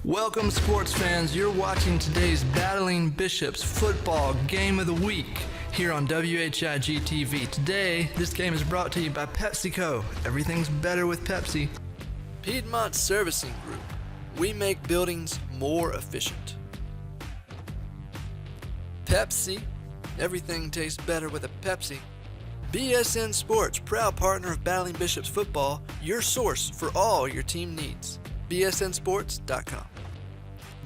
Welcome, sports fans. You're watching today's Battling Bishops football game of the week here on WHIG TV. Today, this game is brought to you by PepsiCo. Everything's better with Pepsi. Piedmont Servicing Group. We make buildings more efficient. Pepsi. Everything tastes better with a Pepsi. BSN Sports, proud partner of Battling Bishops football, your source for all your team needs. BSNsports.com.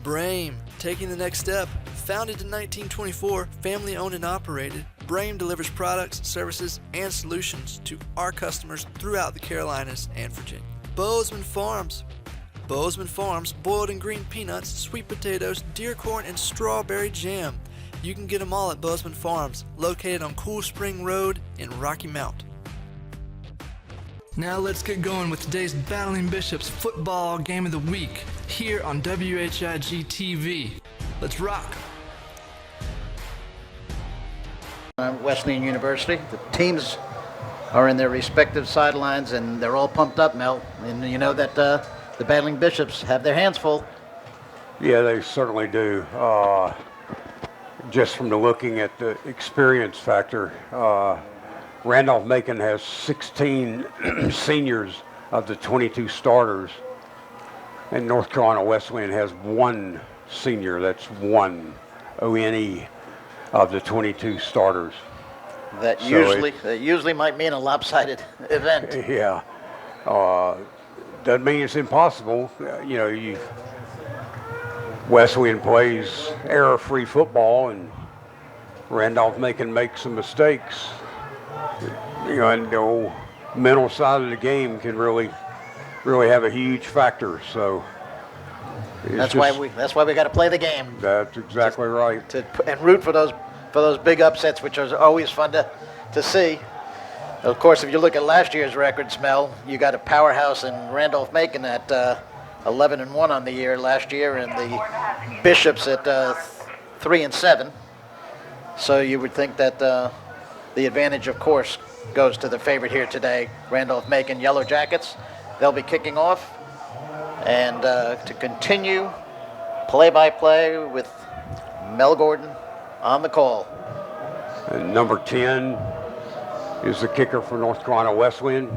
Brame, taking the next step. Founded in 1924, family owned and operated, Brame delivers products, services, and solutions to our customers throughout the Carolinas and Virginia. Bozeman Farms. Bozeman Farms, boiled and green peanuts, sweet potatoes, deer corn, and strawberry jam. You can get them all at Bozeman Farms, located on Cool Spring Road in Rocky Mount. Now let's get going with today's Battling Bishops football game of the week here on WHIG TV. Let's rock! Wesleyan University. The teams are in their respective sidelines and they're all pumped up, Mel. And you know that the Battling Bishops have their hands full. Yeah, they certainly do. Just from the looking at the experience factor, Randolph-Macon has 16 seniors of the 22 starters, and North Carolina Wesleyan has one senior. That's one ONE of the 22 starters. That usually might mean a lopsided event. Yeah, doesn't mean it's impossible. Wesleyan plays error-free football, and Randolph-Macon makes some mistakes. And the old mental side of the game can really have a huge factor. So that's why we got to play the game. That's exactly right. And root for those big upsets, which are always fun to see. Of course, if you look at last year's records, Mel, you got a powerhouse in Randolph-Macon at 11-1 on the year last year, and the Bishops at 3-7. So you would think that the advantage, of course, goes to the favorite here today, Randolph-Macon Yellow Jackets. They'll be kicking off, and to continue play-by-play with Mel Gordon on the call. And number 10 is the kicker for North Carolina Wesleyan,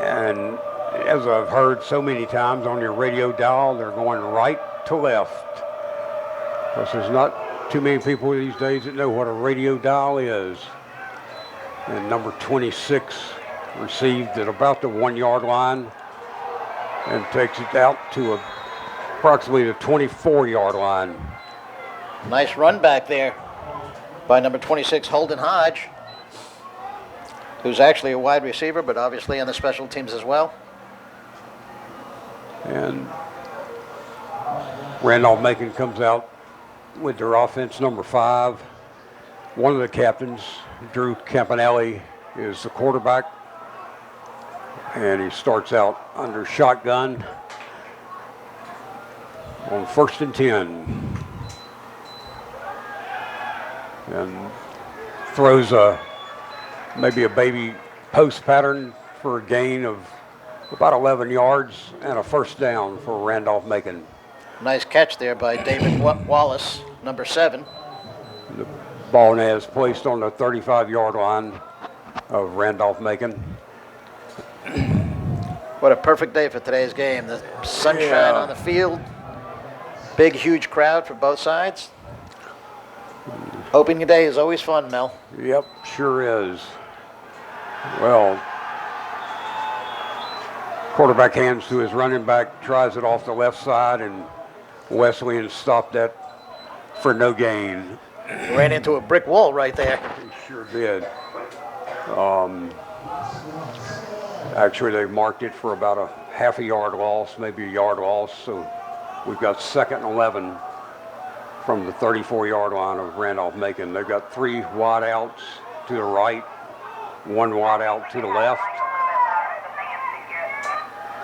and as I've heard so many times on your radio dial, they're going right to left. Because there's not too many people these days that know what a radio dial is. And number 26 received at about the 1 yard line and takes it out to approximately the 24 yard line. Nice run back there by number 26, Holden Hodge, who's actually a wide receiver, but obviously on the special teams as well. And Randolph-Macon comes out with their offense number 5. One of the captains, Drew Campanelli, is the quarterback, and he starts out under shotgun on 1st and 10, and throws maybe a baby post pattern for a gain of about 11 yards and a first down for Randolph-Macon. Nice catch there by David Wallace, number 7. The ball now is placed on the 35-yard line of Randolph-Macon. What a perfect day for today's game. The sunshine on the field. Big, huge crowd for both sides. Opening day is always fun, Mel. Yep, sure is. Well, quarterback hands to his running back, tries it off the left side, and Wesleyan stopped that for no gain. Ran into a brick wall right there. He sure did. Actually, they marked it for about a half a yard loss, maybe a yard loss. So we've got 2nd and 11 from the 34-yard line of Randolph-Macon. They've got 3 wide outs to the right, 1 wide out to the left.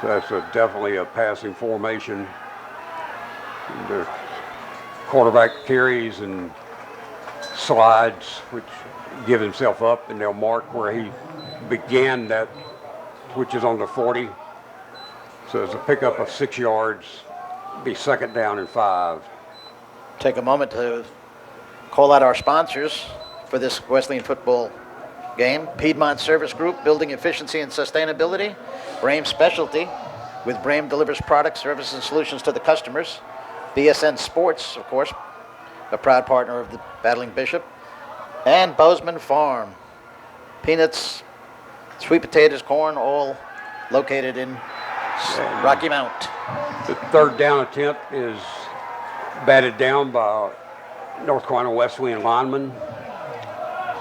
So that's definitely a passing formation. The quarterback carries and slides, which give himself up, and they'll mark where he began that, which is on the 40. So it's a pickup of 6 yards Be second down and 5. Take a moment to call out our sponsors for this Wesleyan football game. Piedmont Service Group, building efficiency and sustainability. Brame Specialty, with Brame delivers products, services, and solutions to the customers. BSN Sports, of course, a proud partner of the Battling Bishop. And Bozeman Farm. Peanuts, sweet potatoes, corn, all located in Rocky Mount. The third down attempt is batted down by North Carolina Wesleyan lineman.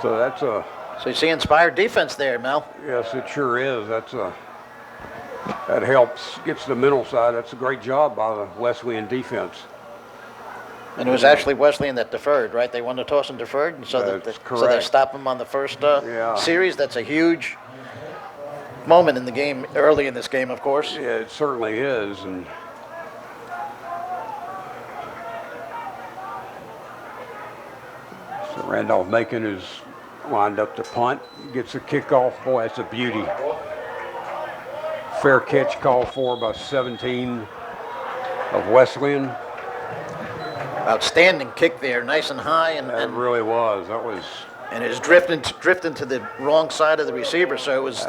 So that's a... So you see inspired defense there, Mel. Yes, it sure is. That helps, gets the mental side. That's a great job by the Wesleyan defense. And it was actually Wesleyan that deferred, right? They won the toss and deferred, and so they stop them on the first series. That's a huge moment in the game, early in this game, of course. Yeah, it certainly is. And so Randolph-Macon is lined up to punt, gets a kickoff. Boy, that's a beauty. Fair catch called for by 17 of Wesleyan. Outstanding kick there, nice and high, and It really was. That was. And it was drifting to the wrong side of the receiver, so it was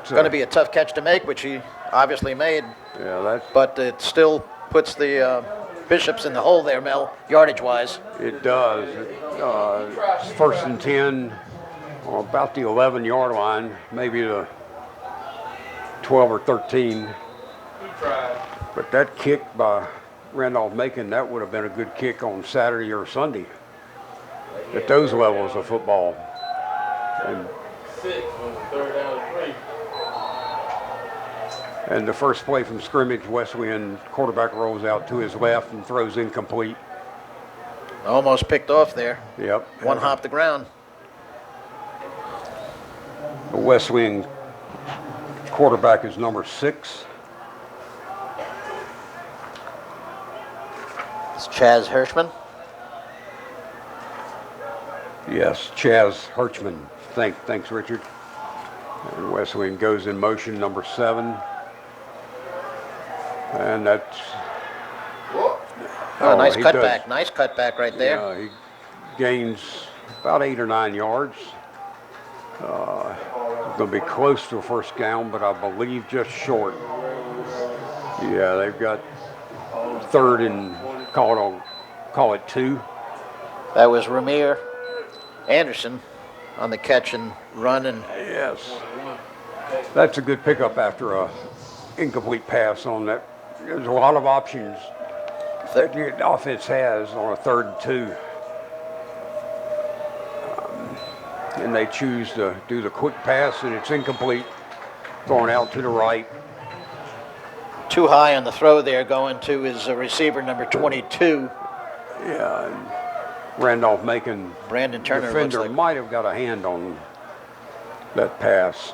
going to be a tough catch to make, which he obviously made. Yeah, but it still puts the Bishops in the hole there, Mel, yardage-wise. It does. It's first and 10, or about the 11-yard line, maybe the 12 or 13. But that kick by Randolph-Macon, that would have been a good kick on Saturday or Sunday at those levels of football. And, 6 on 3rd down and 3. and the first play from scrimmage, Wesleyan quarterback rolls out to his left and throws incomplete. Almost picked off there. Yep. One hop the ground. The Wesleyan quarterback is number 6. It's Chaz Hirschman. Yes, Chaz Hirschman. Thanks, Richard. And Wesleyan goes in motion, number 7. And that's... Nice cutback. Nice cutback right there. Yeah, he gains about 8 or 9 yards. Going to be close to a first down, but I believe just short. Yeah, they've got 3rd and call it 2. That was Ramir Anderson on the catch and run. And yes, that's a good pickup after a incomplete pass on that. There's a lot of options that the offense has on a 3rd and 2. And they choose to do the quick pass, and it's incomplete, thrown out to the right. Too high on the throw there, going to his receiver, number 22. Yeah, and Randolph-Macon Brandon Turner defender might have got a hand on that pass.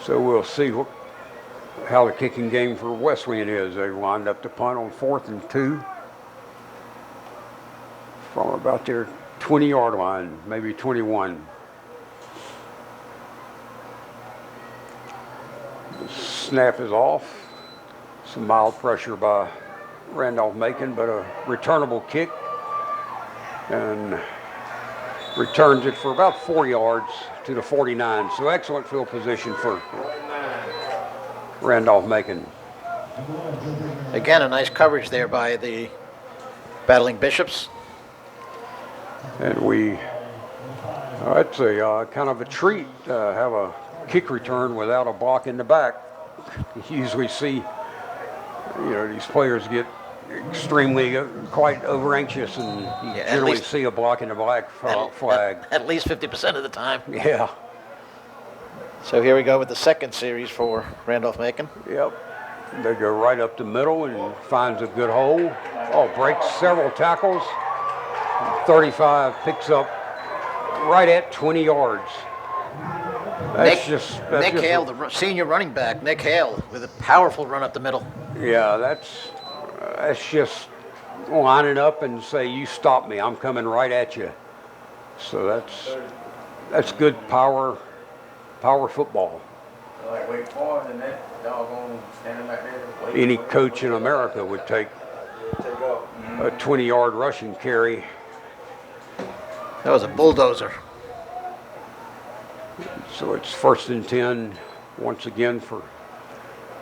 So we'll see how the kicking game for Wesleyan is. They lined up to punt on 4th and 2 from about their 20-yard line, maybe 21. The snap is off. Some mild pressure by Randolph-Macon, but a returnable kick, and returns it for about 4 yards to the 49. So excellent field position for Randolph-Macon. Again, a nice coverage there by the Battling Bishops. And it's a kind of a treat to have a kick return without a block in the back. You usually see, these players get extremely quite over anxious, and you generally see a block in the black flag. At least 50% of the time. Yeah. So here we go with the second series for Randolph-Macon. Yep. They go right up the middle and finds a good hole. Breaks several tackles. 35 picks up right at 20 yards. Nick Hale, the senior running back, Nick Hale, with a powerful run up the middle. Yeah, that's just lining up and say, you stop me, I'm coming right at you. So that's good power football. Like Wake Forest and that doggone standing back there. Any coach in America would take Take off. a 20-yard rushing carry. That was a bulldozer. So it's 1st and 10 once again for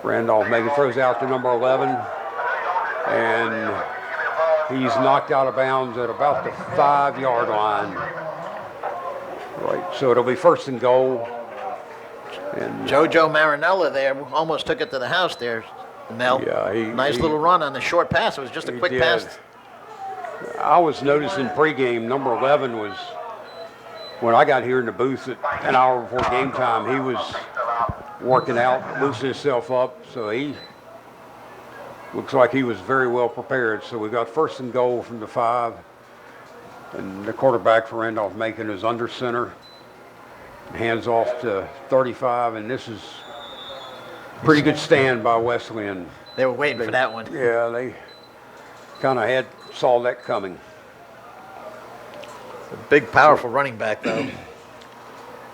Randolph-Macon. Throws out to number 11, and he's knocked out of bounds at about the 5-yard line. Right, so it'll be 1st and goal. And JoJo Marinella there almost took it to the house there, Mel. Yeah, nice little run on the short pass. It was just a quick pass. I was noticing pregame, number 11 was, when I got here in the booth at an hour before game time, he was working out, loosening himself up, so he looks like he was very well prepared. So we got 1st and goal from the 5, and the quarterback for Randolph-Macon is under center, hands off to 35, and this is a pretty good stand by Wesleyan. They were waiting for that one. Yeah, they kind of saw that coming. A big, powerful running back, though.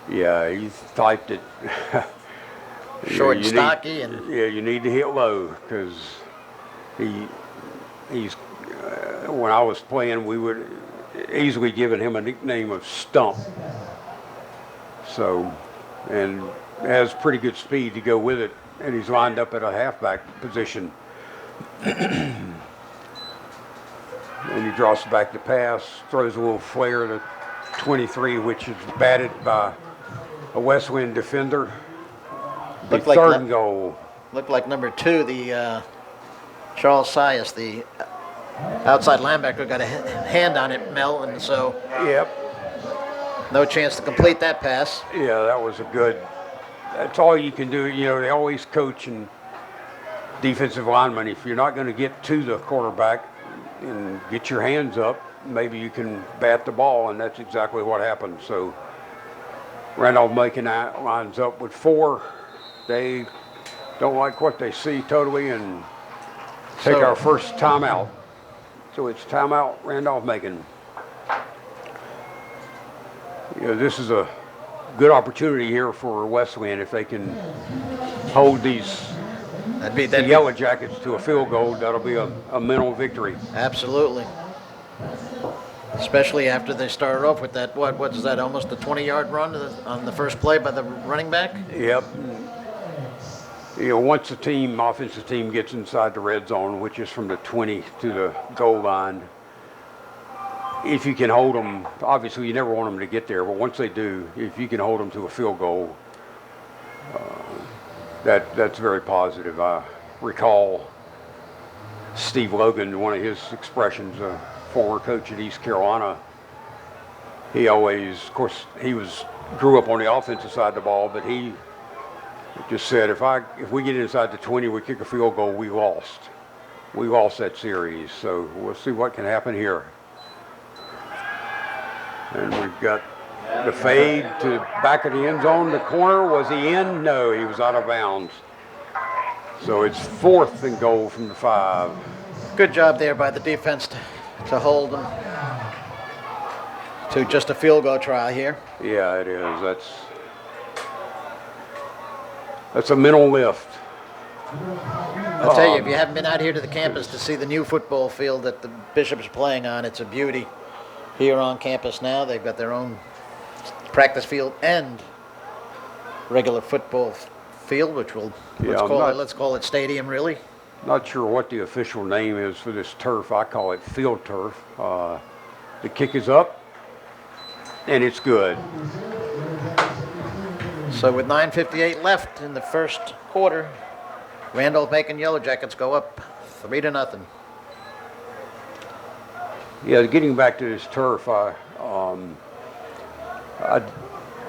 Yeah, he typed it. Short and stocky. You need to hit low, because he's when I was playing, we would easily given him a nickname of Stump. So, and has pretty good speed to go with it, and he's lined up at a halfback position. And he draws back the pass, throws a little flare to 23, which is batted by a Wesleyan defender. The Looked like 3rd and goal. Looked like number 2, the Charles Sias, the outside linebacker, got a hand on it, Mel, and so Yep. no chance to complete that pass. Yeah, that was a good. That's all you can do. You know, they always coach and defensive linemen. If you're not going to get to the quarterback and get your hands up, maybe you can bat the ball, and that's exactly what happened. So Randolph-Macon lines up with 4. They don't like what they see totally and take our first timeout. So it's timeout, Randolph-Macon. You know, this is a good opportunity here for Wesleyan if they can hold these the Yellow Jackets to a field goal. That'll be a mental victory. Absolutely. Especially after they started off with that, what is that, almost a 20-yard run on the first play by the running back? Yep. You know, once the offensive team gets inside the red zone, which is from the 20 to the goal line, if you can hold them, obviously you never want them to get there, but once they do, if you can hold them to a field goal, that's very positive. I recall Steve Logan, one of his expressions, a former coach at East Carolina. He always, of course, grew up on the offensive side of the ball, but he just said, if we get inside the 20, we kick a field goal, we lost. We lost that series, so we'll see what can happen here. And we've got the fade to back of the end zone. The corner, was he in? No, he was out of bounds. So it's 4th and goal from the 5. Good job there by the defense to hold them to just a field goal try here. Yeah, it is. That's a mental lift. I'll tell you, if you haven't been out here to the campus to see the new football field that the Bishop's playing on, it's a beauty. Here on campus now, they've got their own practice field and regular football field, which let's call it stadium, really. Not sure what the official name is for this turf. I call it field turf. The kick is up, and it's good. So with 9:58 left in the first quarter, Randolph-Macon Yellow Jackets go up 3-0. Yeah, getting back to this turf, I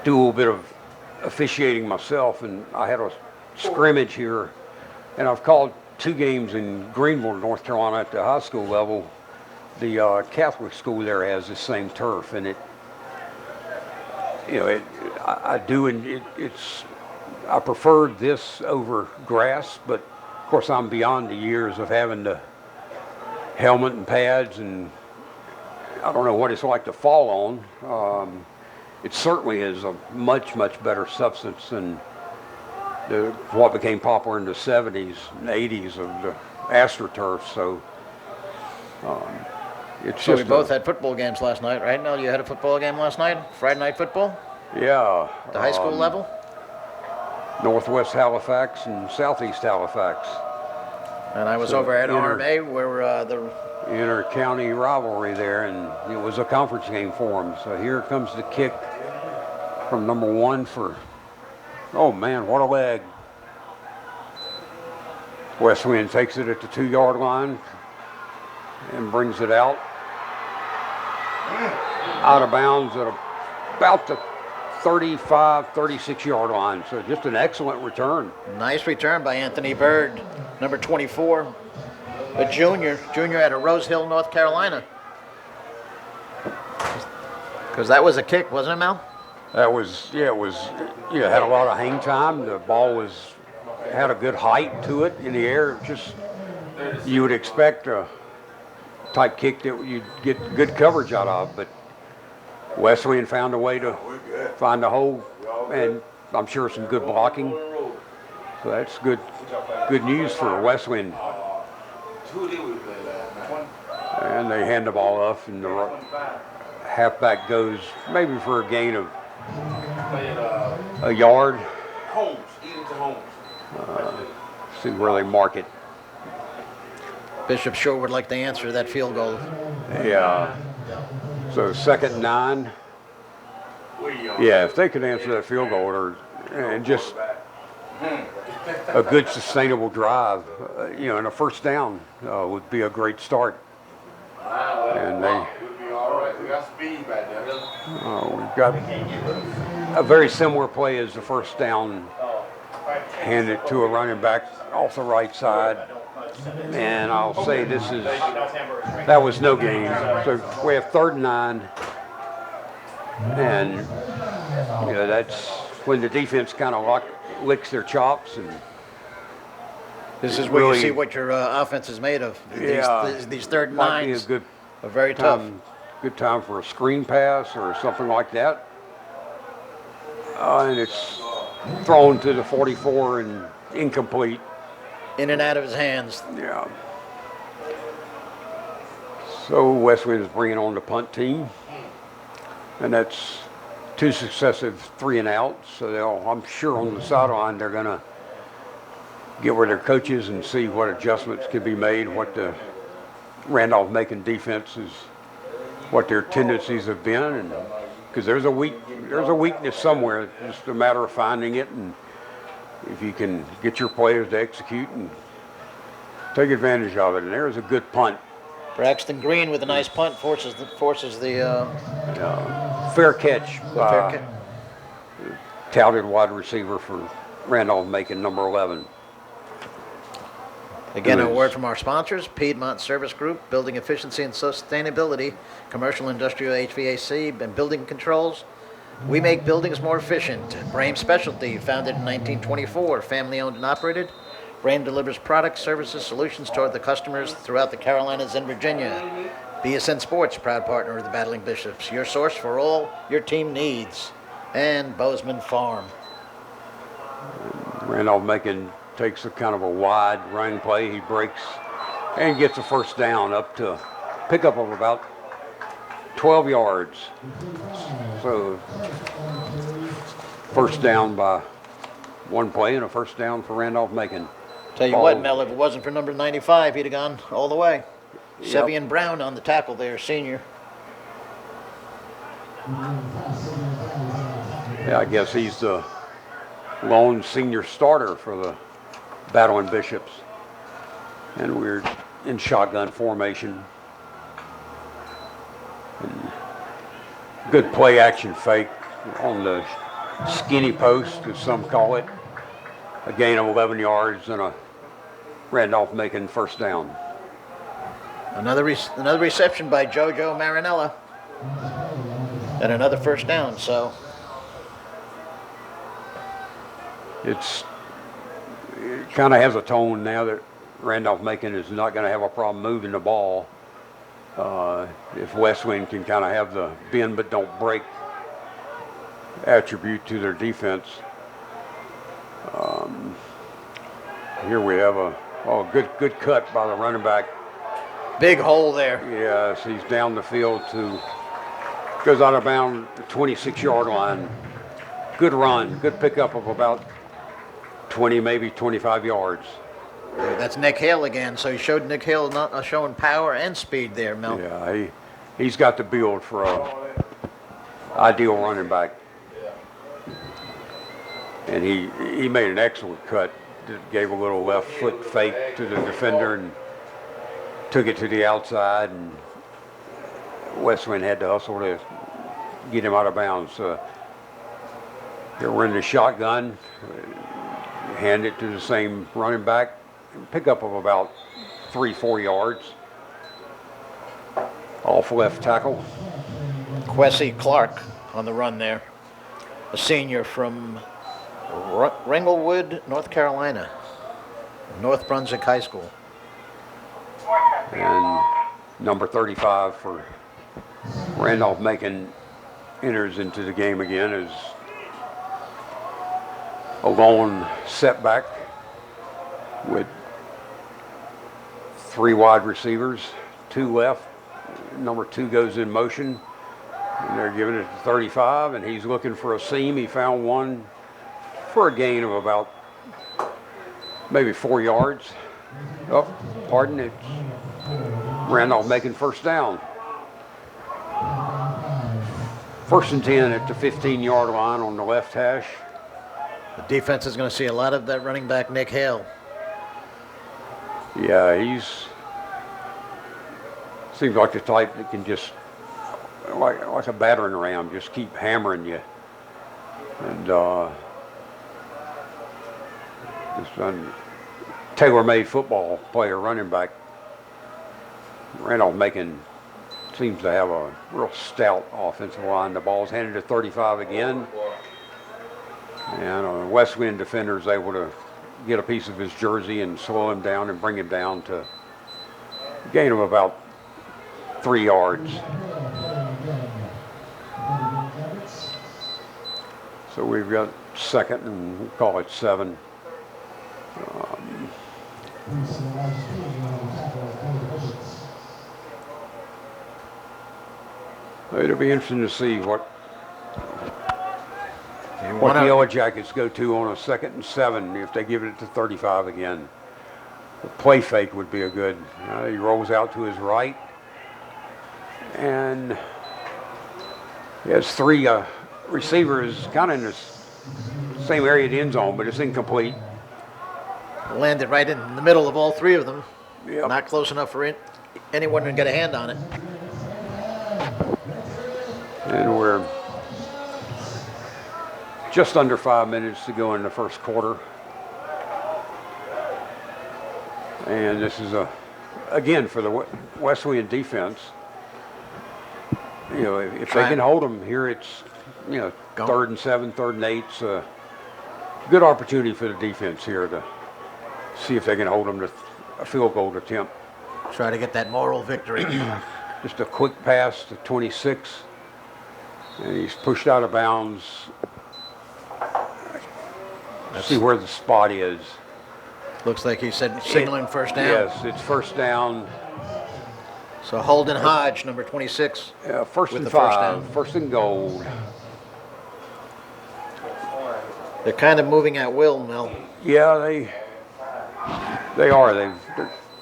do a little bit of officiating myself, and I had a scrimmage here, and I've called 2 games in Greenville, North Carolina at the high school level. The Catholic school there has the same turf, and I preferred this over grass, but of course I'm beyond the years of having the helmet and pads, and I don't know what it's like to fall on. It certainly is a much, much better substance than what became popular in the 70s and 80s of the AstroTurf. So it's So we just both had football games last night, right? Nell, you had a football game last night? Friday night football? yeah. The high school level? Northwest Halifax and Southeast Halifax. And I was So over at inter- RMA where the Inter-county rivalry there, and it was a conference game for them. So here comes the kick from number 1 for, oh man, what a leg. Wesleyan takes it at the 2-yard line and brings it out of bounds at about the 35, 36-yard line. So just an excellent return. nice return by Anthony Bird, number 24, a junior out of Rose Hill, North Carolina. Because that was a kick, wasn't it, Mel? That was, it was, had a lot of hang time. The ball had a good height to it in the air. Just, you would expect a type kick that you'd get good coverage out of, but Wesleyan found a way to find the hole, and I'm sure some good blocking. So that's good news for Wesleyan. And they hand the ball off, and the halfback goes maybe for a gain of a yard. See where they mark it. Bishop sure would like to answer that field goal. Yeah. So 2nd and 9. Yeah, if they could answer that field goal and just a good sustainable drive, and a first down would be a great start. And we've got a very similar play as the first down, handed to a running back off the right side. And I'll say that was no gain. So we have 3rd and 9. And, that's when the defense kind of licks their chops. And This is where really, you see what your offense is made of. These 3rd and might be 9s are very tough. Good time for a screen pass or something like that. And it's thrown to the 44 and incomplete. In and out of his hands. Yeah. So Wesleyan is bringing on the punt team, and that's 2 successive 3 and outs. So I'm sure on the sideline they're going to get with their coaches and see what adjustments can be made, what the Randolph-Macon defense is, what their tendencies have been, and because there's a weakness somewhere. It's just a matter of finding it, and if you can get your players to execute and take advantage of it. And there's a good punt. Braxton Green with a nice punt forces the Fair catch by fair catch. touted wide receiver for Randolph-Macon, number 11. Again, a word from our sponsors, Piedmont Service Group, Building Efficiency and Sustainability, Commercial Industrial HVAC, and Building Controls. We make buildings more efficient. Brame Specialty, founded in 1924, family-owned and operated. Brame delivers products, services, solutions toward the customers throughout the Carolinas and Virginia. BSN Sports, proud partner of the Battling Bishops, your source for all your team needs. And Bozeman Farm. Randolph-Macon takes a kind of a wide running play. He breaks and gets a first down up to pickup of about 12 yards. So first down by one play and a first down for Randolph-Macon. Tell you what, Mel, if it wasn't for number 95, he'd have gone all the way. Yep. Sevian Brown on the tackle there, senior. Yeah, I guess he's the lone senior starter for the Battling Bishops. And we're in shotgun formation. And good play action fake on the skinny post, as some call it. A gain of 11 yards and a Randolph-Macon first down. Another reception by JoJo Marinella. And another first down, so. It kind of has a tone now that Randolph-Macon is not going to have a problem moving the ball. If Wesleyan can kind of have the bend but don't break attribute to their defense. Here we have a good cut by the running back. Big hole there. Yes, he's down the field goes out of bounds, the 26-yard line. Good run, good pickup of about 20, maybe 25 yards. That's Nick Hale again. So he showed Nick Hale not showing power and speed there, Mel. Yeah, he's got the build for a ideal running back. And he made an excellent cut. Gave a little left foot fake to the defender and took it to the outside, and Wesleyan had to hustle to get him out of bounds. Here we're in the shotgun. Hand it to the same running back. Pickup of about 3-4 yards. Off left tackle. Kwesi Clark on the run there. A senior from Ringlewood, North Carolina. North Brunswick High School. And number 35 for Randolph-Macon enters into the game again as a lone setback with 3 wide receivers, 2 left. Number 2 goes in motion, and they're giving it to 35, and he's looking for a seam. He found one for a gain of about maybe 4 yards. Oh, pardon, it's Randolph-Macon first down. 1st and 10 at the 15-yard line on the left hash. The defense is going to see a lot of that running back, Nick Hale. Yeah, seems like the type that can just, like a battering ram, just keep hammering you. And just a tailor-made football player, running back. Randolph-Macon seems to have a real stout offensive line. The ball's handed to 35 again. And a Wesleyan defender is able to get a piece of his jersey and slow him down and bring him down to a gain of about 3 yards. So we've got 2nd and we'll call it 7. It'll be interesting to see what the Yellow Jackets go to on a 2nd and 7 if they give it to 35 again. The play fake would be a good. He rolls out to his right, and he has 3 receivers kind of in the same area of the end zone, but it's incomplete. Landed right in the middle of all 3 of them. Yep. Not close enough for anyone to get a hand on it. And we're just under 5 minutes to go in the first quarter. And this is again for the Wesleyan defense. You know, if they can hold them here, it's 3rd and 7, 3rd and 8. It's a good opportunity for the defense here to see if they can hold them to a field goal attempt. Try to get that moral victory. Just a quick pass to 26, and he's pushed out of bounds. Let's see where the spot is. Looks like he said signaling first down. Yes, it's first down. So Holden Hodge, number 26. First with and the 5, first first and goal. They're kind of moving at will, Mel. Yeah, they are. Their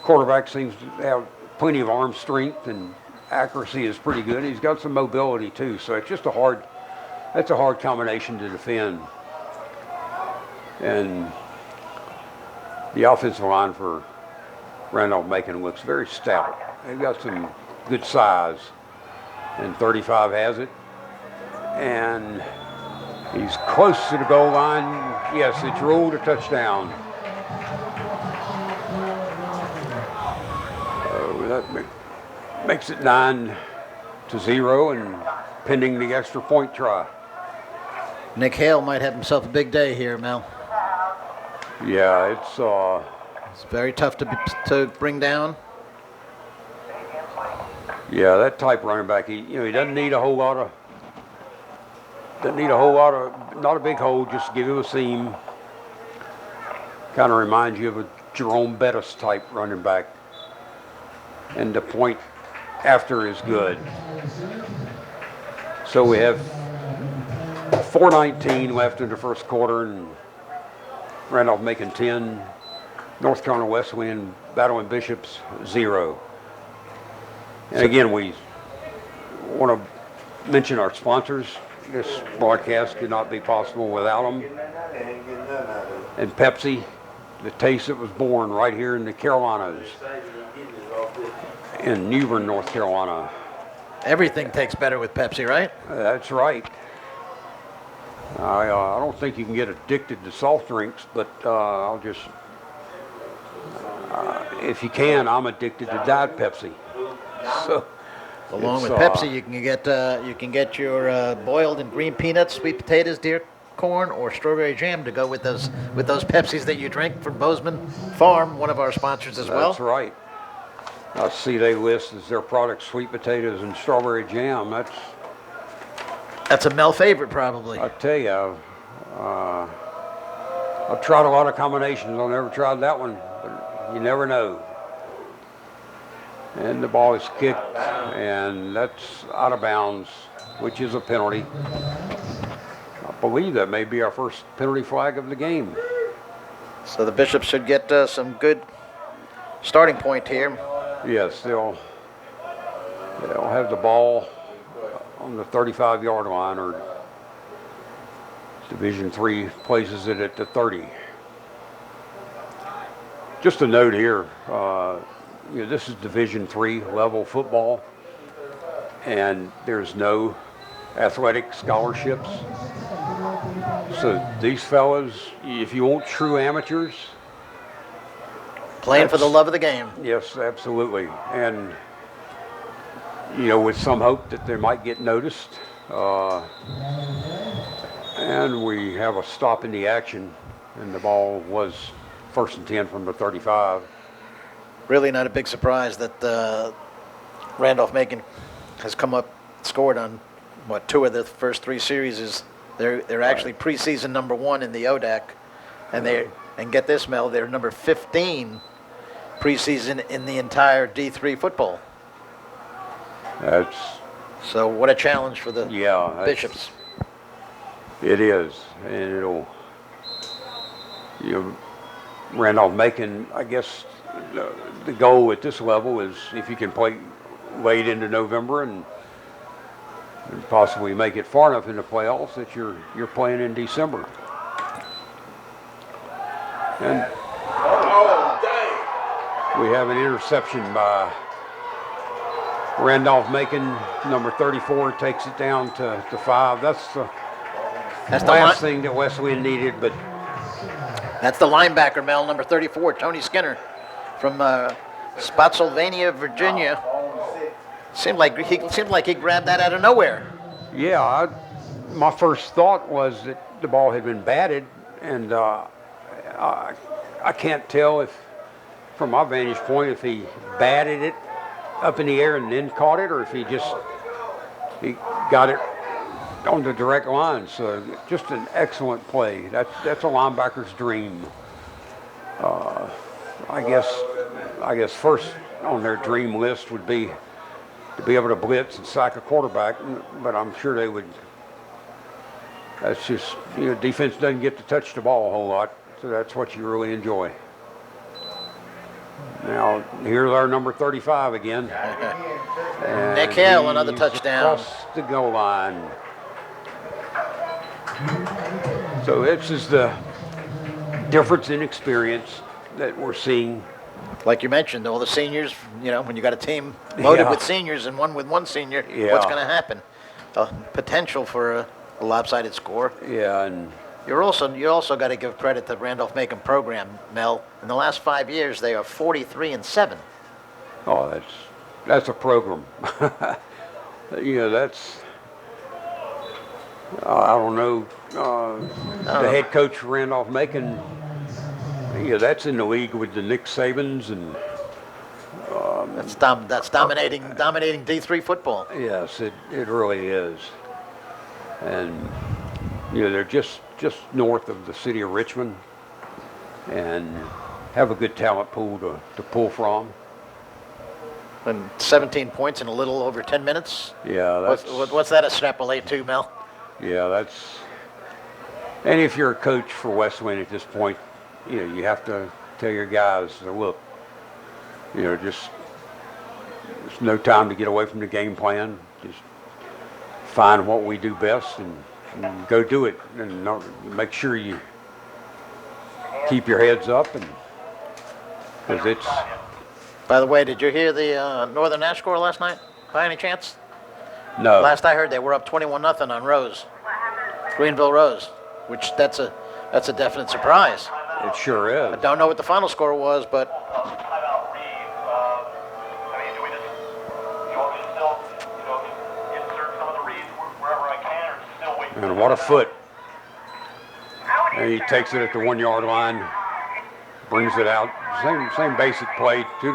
quarterback seems to have plenty of arm strength, and accuracy is pretty good. He's got some mobility too, so it's just that's a hard combination to defend. And the offensive line for Randolph-Macon looks very stout. They've got some good size, and 35 has it. And he's close to the goal line. Yes, it's ruled a touchdown. That makes it 9-0 and pending the extra point try. Nick Hale might have himself a big day here, Mel. Yeah, it's very tough to bring down. Yeah, that type running back, he doesn't need a whole lot of, not a big hole, just give him a seam. Kind of reminds you of a Jerome Bettis type running back. And the point after is good. So we have 4:19 left in the first quarter, and Randolph-Macon 10, North Carolina Wesleyan battling Bishops 0. And again, we want to mention our sponsors. This broadcast could not be possible without them. And Pepsi, the taste that was born right here in the Carolinas, in New Bern, North Carolina. Everything tastes better with Pepsi, right? That's right. I don't think you can get addicted to soft drinks, but I'll just, if you can, I'm addicted to Diet Pepsi. So, along with Pepsi, you can get your boiled and green peanuts, sweet potatoes, deer corn, or strawberry jam to go with those Pepsis that you drink from Bozeman Farm, one of our sponsors as well. That's right. I see they list as their product sweet potatoes and strawberry jam. That's a Mel favorite, probably. I tell you, I've tried a lot of combinations. I've never tried that one, but you never know. And the ball is kicked, and that's out of bounds, which is a penalty. I believe that may be our first penalty flag of the game. So the Bishops should get some good starting point here. Yes, they'll have the ball on the 35-yard line, or Division III places it at the 30. Just a note here, this is Division III level football, and there's no athletic scholarships. So these fellas, if you want true amateurs, playing for the love of the game. Yes, absolutely. And, with some hope that they might get noticed. And we have a stop in the action, and the ball was 1st and 10 from the 35. Really not a big surprise that Randolph-Macon has come up, scored on, 2 of the first 3 series. They're actually preseason number 1 in the ODAC. And get this, Mel, they're number 15 preseason in the entire D3 football. So what a challenge for the Bishops. It is, and Randolph-Macon, I guess the goal at this level is if you can play late into November and possibly make it far enough in the playoffs that you're playing in December. And we have an interception by Randolph-Macon. Number 34 takes it down to 5. That's the last thing that Wesleyan needed, but that's the linebacker, Mel, number 34, Tony Skinner, from Spotsylvania, Virginia. Seemed like he grabbed that out of nowhere. Yeah, my first thought was that the ball had been batted, and I can't tell if, from my vantage point, if he batted it up in the air and then caught it, or if he got it on the direct line. So just an excellent play. That's a linebacker's dream. I guess first on their dream list would be to be able to blitz and sack a quarterback, but I'm sure they would. That's just, defense doesn't get to touch the ball a whole lot, so that's what you really enjoy. Now, here's our number 35 again. Nick Hale, another touchdown. Across the goal line. So this is the difference in experience that we're seeing. Like you mentioned, all the seniors, when you got a team loaded with seniors and one with one senior, what's going to happen? Potential for a lopsided score. Yeah, and you also got to give credit to Randolph-Macon program, Mel. In the last 5 years, they are 43-7. Oh, that's a program. That's I don't know. The head coach for Randolph-Macon, that's in the league with the Nick Sabans and. That's dominating D3 football. Yes, it really is. And they're just north of the city of Richmond, and have a good talent pool to pull from. And 17 points in a little over 10 minutes. Yeah, that's What's that extrapolate to, Mel? yeah, that's. And if you're a coach for Wesleyan at this point, you have to tell your guys, look, just there's no time to get away from the game plan. Just find what we do best and go do it, and make sure you keep your heads up, and because it's. By the way, did you hear the Northern Nash score last night, by any chance? No. Last I heard, they were up 21-0 on Rose, Greenville Rose, which that's a definite surprise. It sure is. I don't know what the final score was, but and what a foot. And he takes it at the 1 yard line, brings it out. Same basic play to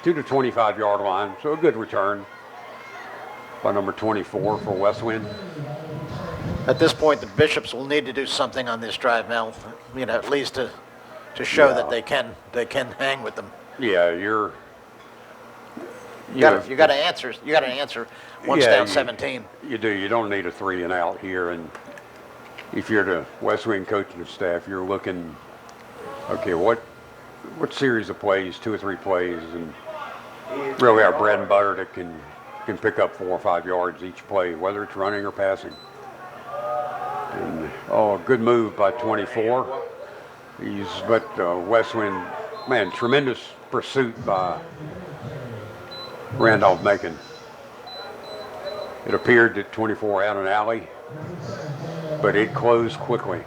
the 25 yard line. So a good return by number 24 for Wesleyan. at this point the Bishops will need to do something on this drive, Mel. At least to show that they can hang with them. Yeah, you got to answer. You got to answer once down 17. You do. You don't need a 3 and out here. And if you're the Wesleyan coaching staff, you're looking, okay, what series of plays, 2 or 3 plays, and really our bread and butter that can pick up 4 or 5 yards each play, whether it's running or passing. And a good move by 24. Wesleyan, man, tremendous pursuit by Randolph-Macon. It appeared that 24 had an alley, but it closed quickly.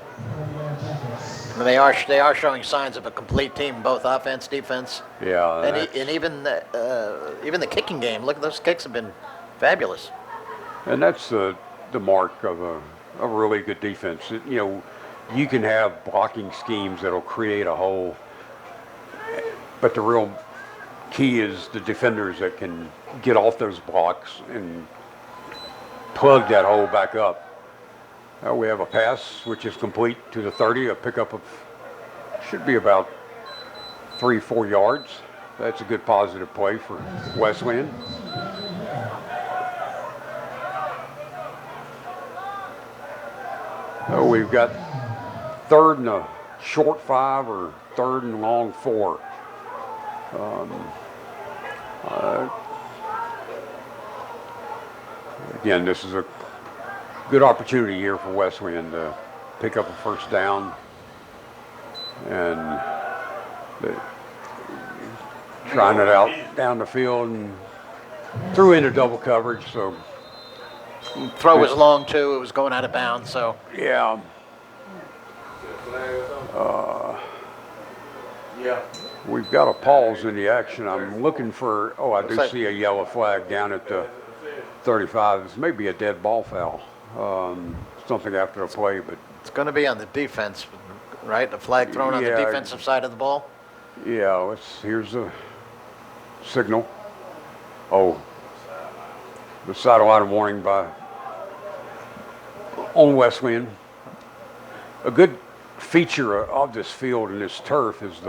And they are showing signs of a complete team, both offense, defense. Yeah, and even the kicking game. Look, those kicks have been fabulous. And that's the mark of a really good defense. You can have blocking schemes that'll create a hole, but the real key is the defenders that can get off those blocks and plug that hole back up. We have a pass which is complete to the 30, a pickup of should be about 3-4 yards. That's a good positive play for Wesleyan. We've got 3rd and a short 5 or 3rd and long 4. Again, this is a good opportunity here for Wesleyan to pick up a first down, and trying it out down the field and threw into double coverage. So throw was long too. It was going out of bounds. So yeah. We've got a pause in the action. I'm looking for. I do see a yellow flag down at the 35. This may be a dead ball foul. Something after the play, but it's going to be on the defense, right? The flag thrown on the defensive side of the ball. Yeah, here's the signal. The sideline warning on Wesleyan. A good feature of this field and this turf is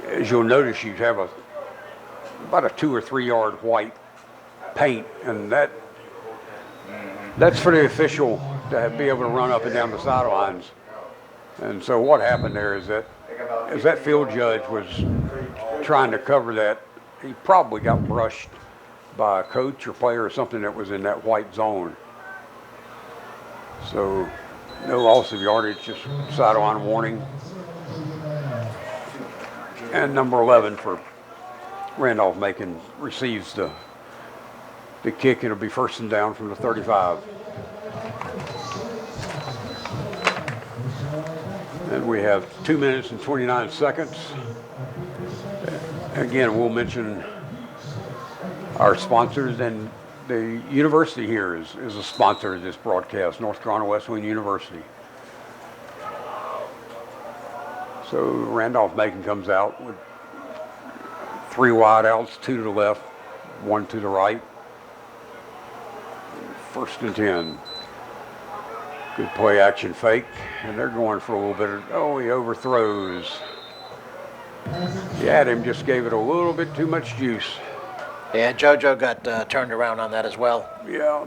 as you'll notice, you have about a 2 or 3 yard white paint, and that's for the official to be able to run up and down the sidelines. And so what happened there is that as that field judge was trying to cover that, he probably got brushed by a coach or player or something that was in that white zone. So no loss of yardage, just sideline warning. And number 11 for Randolph-Macon receives the kick. It'll be 1st and down from the 35. And we have 2 minutes and 29 seconds. Again, we'll mention our sponsors, and the university here is a sponsor of this broadcast, North Carolina Wesleyan University. So Randolph-Macon comes out with 3 wide outs, 2 to the left, 1 to the right. 1st and 10. Good play action fake, and they're going for a little bit of, oh, he overthrows. Yeah, Adam just gave it a little bit too much juice. Yeah, JoJo got turned around on that as well. Yeah.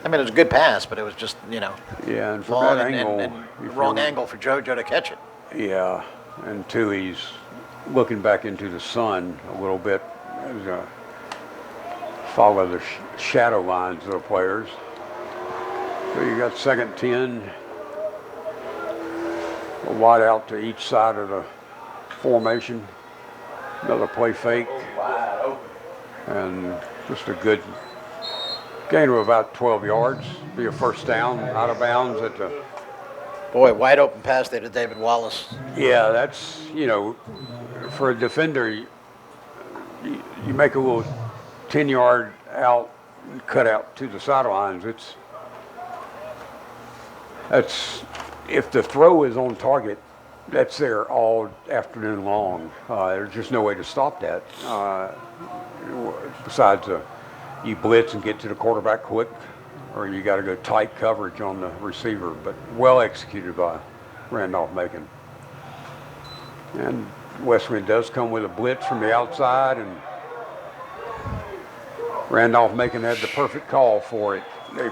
I mean, it was a good pass, but it was just, you know, Yeah, and for long that and angle. wrong angle for JoJo to catch it. Yeah, and two, he's looking back into the sun a little bit. Follow the shadow lines of the players. So you got 2nd 10. A wide out to each side of the formation. Another play fake. Wide open. And just a good gain of about 12 yards. Be a first down, out of bounds at the... Boy, wide open pass there to David Wallace. Yeah, that's, you know, for a defender, you make a little 10-yard out, cut out to the sidelines. That's if the throw is on target, that's there all afternoon long. There's just no way to stop that. Besides, you blitz and get to the quarterback quick, or you got to go tight coverage on the receiver. But well executed by Randolph-Macon. And Wesleyan does come with a blitz from the outside, and Randolph-Macon had the perfect call for it. They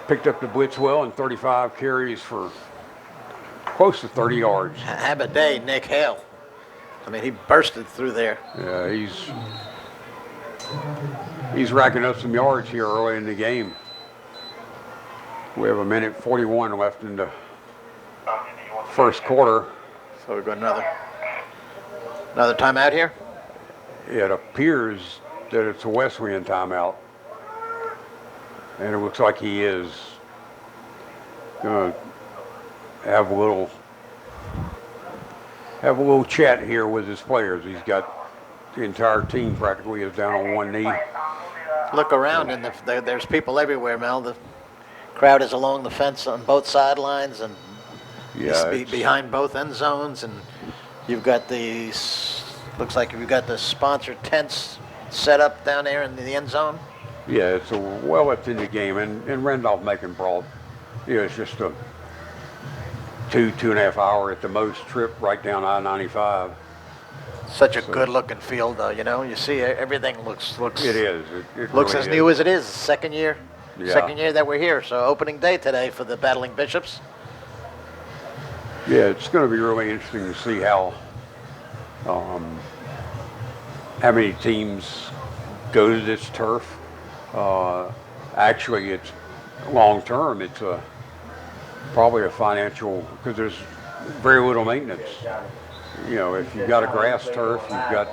picked up the blitz well, and 35 carries for close to 30 yards. Have a day, Nick Hale. I mean, he bursted through there. Yeah, he's racking up some yards here early in the game. We have 1:41 left in the first quarter. So we're going another timeout here. It appears that it's a Wesleyan timeout, and it looks like he is going to have a little chat here with his players. He's got the entire team practically is down on one knee. Look around, and there's people everywhere, Mel. The crowd is along the fence on both sidelines, and behind both end zones, and you've got looks like you've got the sponsored tents set up down there in the end zone. Yeah, it's a well up in the game, and Randolph-Macon brought, it's just a 2.5 hour at the most trip right down I-95. Such a good-looking field, though. You know, you see everything looks. It is. It looks really as new is. as it is. Second year that we're here. So opening day today for the Battling Bishops. Yeah, it's going to be really interesting to see how many teams go to this turf. Actually, it's long term. It's probably a financial, because there's very little maintenance. You know, if you've got a grass turf, you've got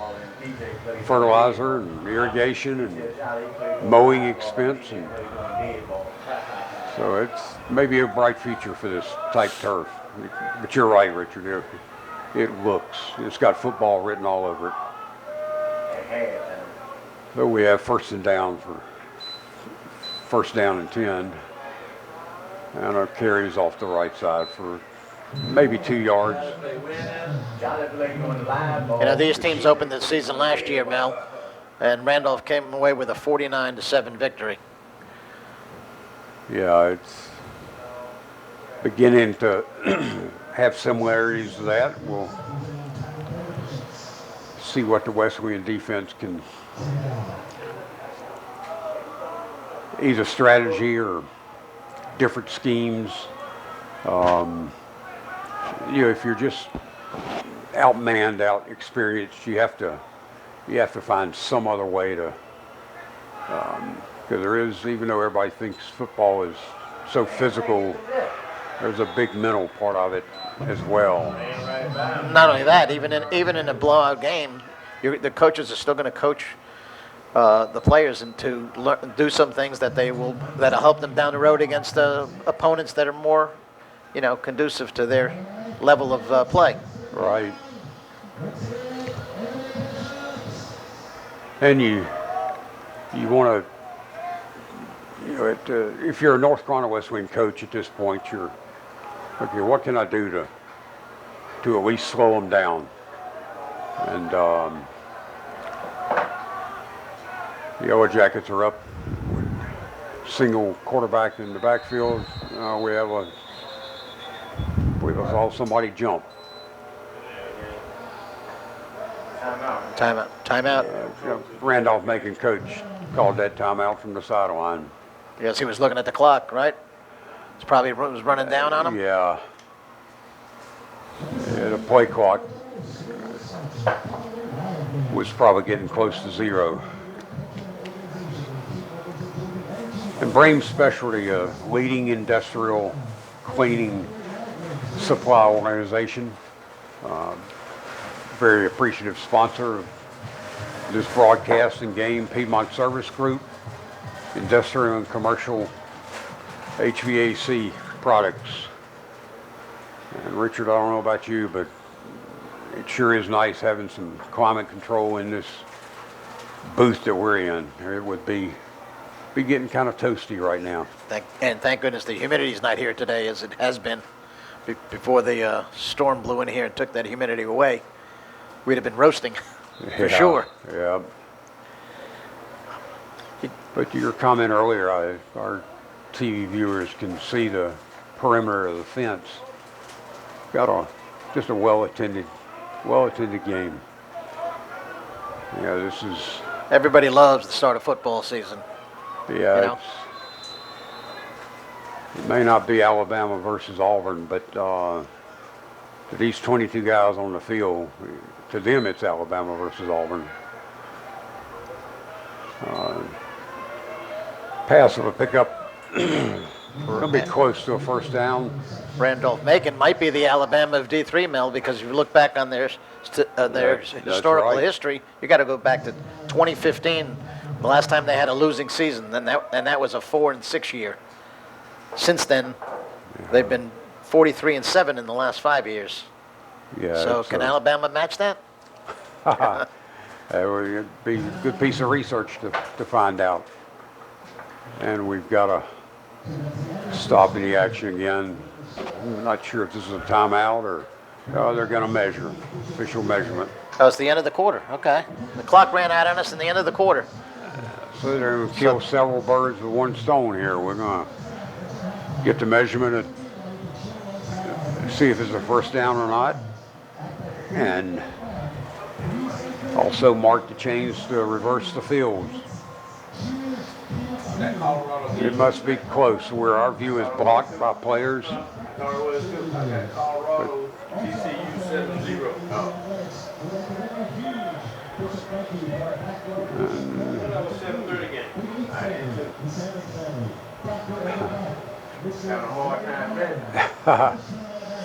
fertilizer and irrigation and mowing expense, and so it's maybe a bright future for this type turf. But you're right, Richard. It's got football written all over it. So we have first and 10, and our carries off the right side for maybe 2 yards. You know, these teams opened the season last year, Mel, and Randolph came away with a 49-7 victory. Yeah, it's beginning to have similarities to that. We'll see what the Wesleyan defense can, either strategy or different schemes. If you're just outmanned, out experienced, you have to find some other way to, because there is, even though everybody thinks football is so physical, there's a big mental part of it as well. Not only that, even in a blowout game, the coaches are still going to coach the players and to do some things that'll help them down the road against opponents that are more, conducive to their level of play. Right. And you want to, if you're a North Carolina Wesleyan coach at this point, you're, okay, what can I do to at least slow them down? And the Yellow Jackets are up single quarterback in the backfield. We saw somebody jump. Timeout. Randolph-Macon coach called that timeout from the sideline. Yes, he was looking at the clock, right? It's probably was running down on him. Yeah. The play clock was probably getting close to zero. And Brame's specialty, a leading industrial cleaning supply organization, very appreciative sponsor of this broadcast and game. Piedmont Service Group, industrial and commercial HVAC products. And Richard, I don't know about you, but it sure is nice having some climate control in this booth that we're in. It would be getting kind of toasty right now. Thank goodness the humidity's not here today as it has been. Before the storm blew in here and took that humidity away, we'd have been roasting for sure. Yeah. But to your comment earlier, our TV viewers can see the perimeter of the fence. Got just a well-attended game. Yeah, this is. Everybody loves the start of football season. Yeah, it may not be Alabama versus Auburn, but to these 22 guys on the field, to them it's Alabama versus Auburn. Pass of a pickup, going to be close to a first down. Randolph-Macon might be the Alabama of D3, Mel, because if you look back on their historical history, you got to go back to 2015, the last time they had a losing season, and that was a 4-6 year. Since then, they've been 43-7 in the last 5 years. Yeah. So can Alabama match that? It would be a good piece of research to find out. And we've got to stop the action again. I'm not sure if this is a timeout or they're going to measure, official measurement. Oh, it's the end of the quarter. Okay. The clock ran out on us in the end of the quarter. So they're going to kill several birds with one stone here. We're going to get the measurement and see if it's a first down or not. And also mark the chains to reverse the fields. It must be close where our view is blocked by players. Colorado 7-0.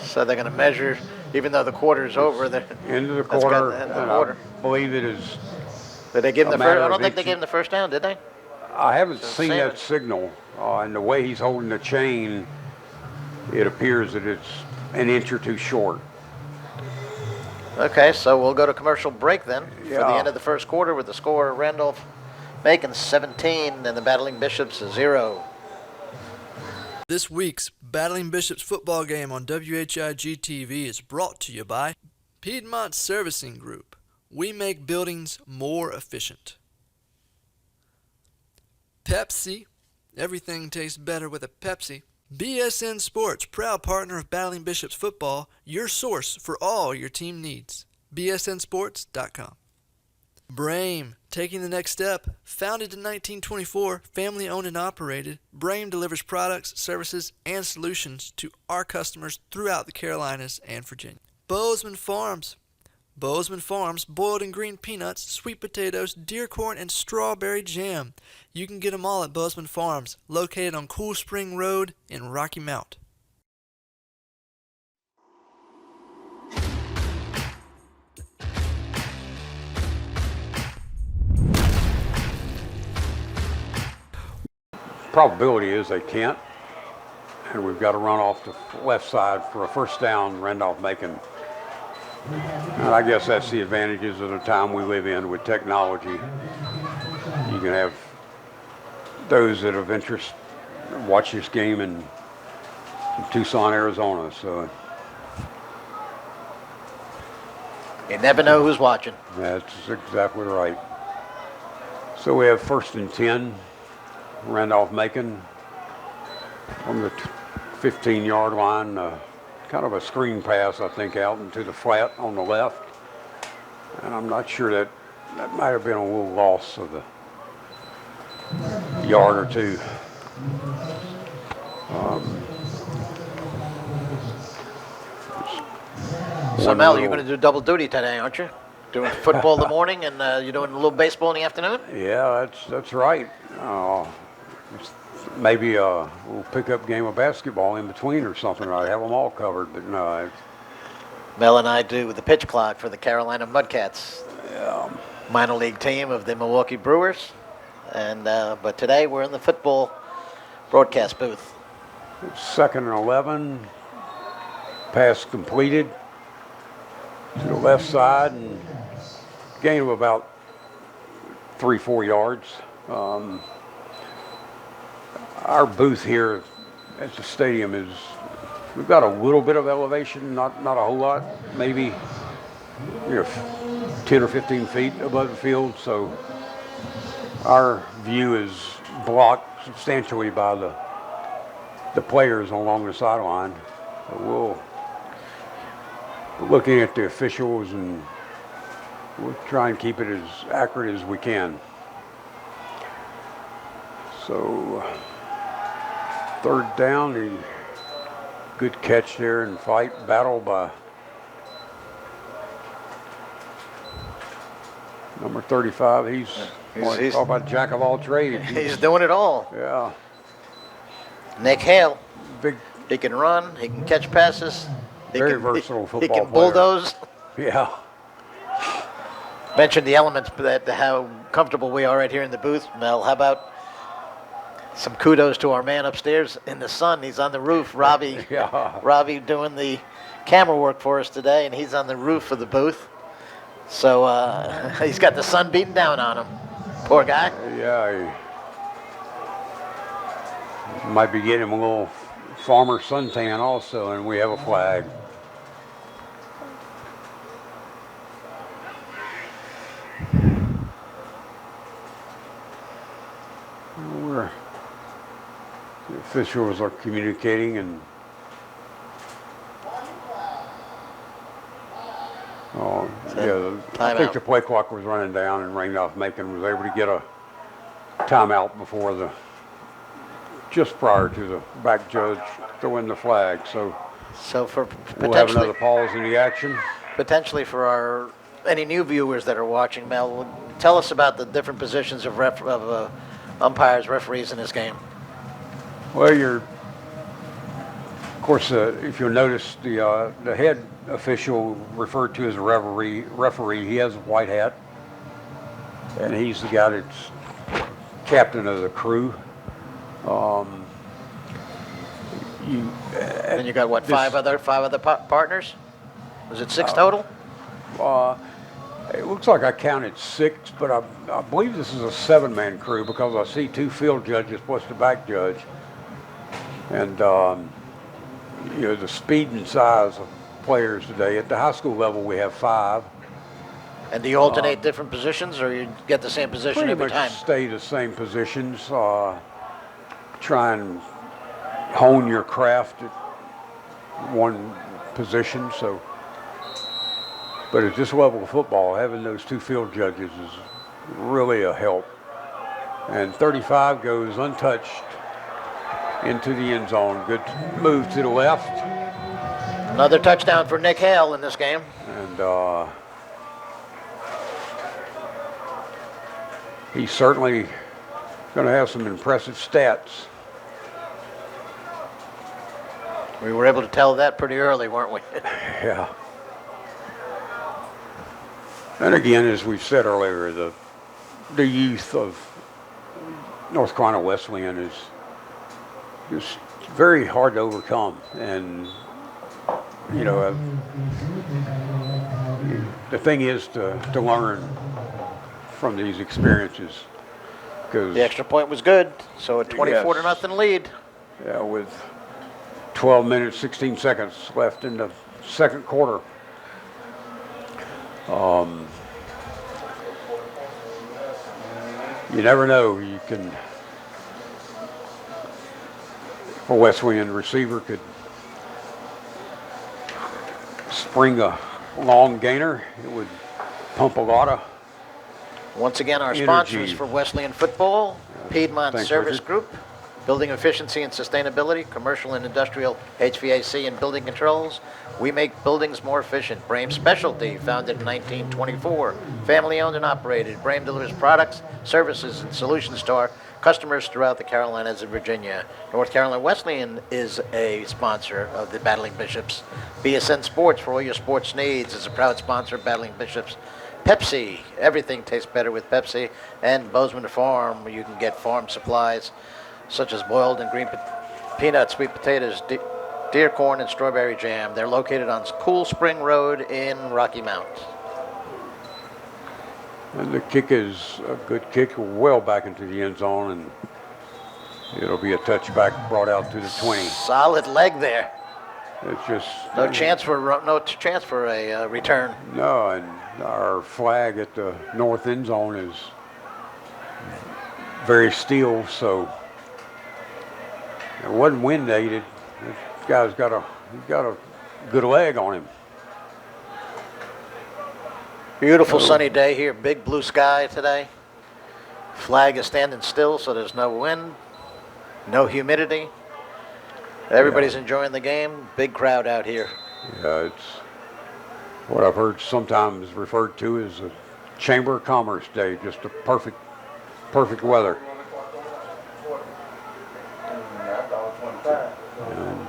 So they're going to measure, even though the quarter's over. End of the quarter. I believe it is. Did they give him the first? I don't think they gave him the first down, did they? I haven't seen that signal. And the way he's holding the chain, it appears that it's an inch or two short. Okay, so we'll go to commercial break then for the end of the first quarter with the score Randolph-Macon 17 and the Battling Bishops 0. This week's Battling Bishops football game on WHIG TV is brought to you by Piedmont Servicing Group. We make buildings more efficient. Pepsi. Everything tastes better with a Pepsi. BSN Sports, proud partner of Battling Bishops football, your source for all your team needs. BSNsports.com. Brame, taking the next step. Founded in 1924, family owned and operated, Brame delivers products, services, and solutions to our customers throughout the Carolinas and Virginia. Bozeman Farms. Bozeman Farms, boiled and green peanuts, sweet potatoes, deer corn, and strawberry jam. You can get them all at Bozeman Farms, located on Cool Spring Road in Rocky Mount. Probability is they can't. And we've got to run off the left side for a first down, Randolph-Macon. And I guess that's the advantages of the time we live in with technology. You can have those that have interest watch this game in Tucson, Arizona. So you never know who's watching. That's exactly right. So we have 1st and 10 Randolph-Macon from the 15-yard line. Kind of a screen pass, I think, out into the flat on the left. And I'm not sure that might have been a little loss of a yard or two. So, Mel, you're going to do double duty today, aren't you? Doing football in the morning and you're doing a little baseball in the afternoon? Yeah, that's right. Maybe a little pickup game of basketball in between or something. I have them all covered, but no. Mel and I do the pitch clock for the Carolina Mudcats, minor league team of the Milwaukee Brewers. And but today we're in the football broadcast booth. It's 2nd and 11. Pass completed to the left side and gain of about 3-4 yards. Our booth here at the stadium is, we've got a little bit of elevation, not a whole lot, maybe 10 or 15 feet above the field. So our view is blocked substantially by the players along the sideline. So we're looking at the officials and we'll try and keep it as accurate as we can. So 3rd down, the good catch there and fight battle by number 35. He's talk about jack of all trades. He's doing it all. Yeah. Nick Hale. Big. He can run. He can catch passes. Very versatile football player. He can bulldoze. Yeah. Mentioned the elements that how comfortable we are right here in the booth, Mel. How about some kudos to our man upstairs in the sun? He's on the roof. Robbie. Yeah. Robbie doing the camera work for us today, and he's on the roof of the booth. So he's got the sun beating down on him. Poor guy. Yeah. He might be getting him a little farmer suntan also, and we have a flag. The officials are communicating and I think the play clock was running down and Randolph-Macon was able to get a timeout before just prior to the back judge throwing the flag. So for we'll have another pause in the action. Potentially for any new viewers that are watching, Mel, tell us about the different positions of umpires, referees in this game. Well, of course, if you'll notice, the head official referred to as a referee, he has a white hat, and he's the guy that's captain of the crew. And you got what, five other partners? Was it 6 total? It looks like I counted 6, but I believe this is a 7-man crew because I see 2 field judges plus the back judge. And the speed and size of players today. At the high school level, we have 5. And do you alternate different positions, or you get the same position every time? Pretty much stay the same positions. Try and hone your craft at one position. So, but at this level of football, having those 2 field judges is really a help. And 35 goes untouched into the end zone. Good move to the left. Another touchdown for Nick Hale in this game. And he's certainly going to have some impressive stats. We were able to tell that pretty early, weren't we? Yeah. And again, as we've said earlier, the youth of North Carolina Wesleyan is just very hard to overcome. And, the thing is to learn from these experiences. Because the extra point was good, so a 24-0 lead. Yeah, with 12 minutes, 16 seconds left in the second quarter. You never know. You can a Wesleyan receiver could spring a long gainer, it would pump a lot of Once again, our energy. sponsors for Wesleyan football, Piedmont Thanks, Service Richard. Group, Building Efficiency and Sustainability, Commercial and Industrial HVAC and Building Controls. We make buildings more efficient. Brame Specialty, founded in 1924, family owned and operated. Brame delivers products, services, and solutions to our customers throughout the Carolinas and Virginia. North Carolina Wesleyan is a sponsor of the Battling Bishops. BSN Sports, for all your sports needs, is a proud sponsor of Battling Bishops. Pepsi, everything tastes better with Pepsi. And Bozeman Farm, where you can get farm supplies such as boiled and green peanuts, sweet potatoes, deer corn, and strawberry jam. They're located on Cool Spring Road in Rocky Mount. And the kick is a good kick, well back into the end zone, and it'll be a touchback brought out to the 20. Solid leg there. It's just No chance for a return. no, and our flag at the north end zone is very steel, so it wasn't wind aided. This guy's got a good leg on him. Beautiful sunny day here, big blue sky today. Flag is standing still, so there's no wind, no humidity. Everybody's enjoying the game. Big crowd out here. Yeah, it's what I've heard sometimes referred to as a Chamber of Commerce day, just a perfect weather. And,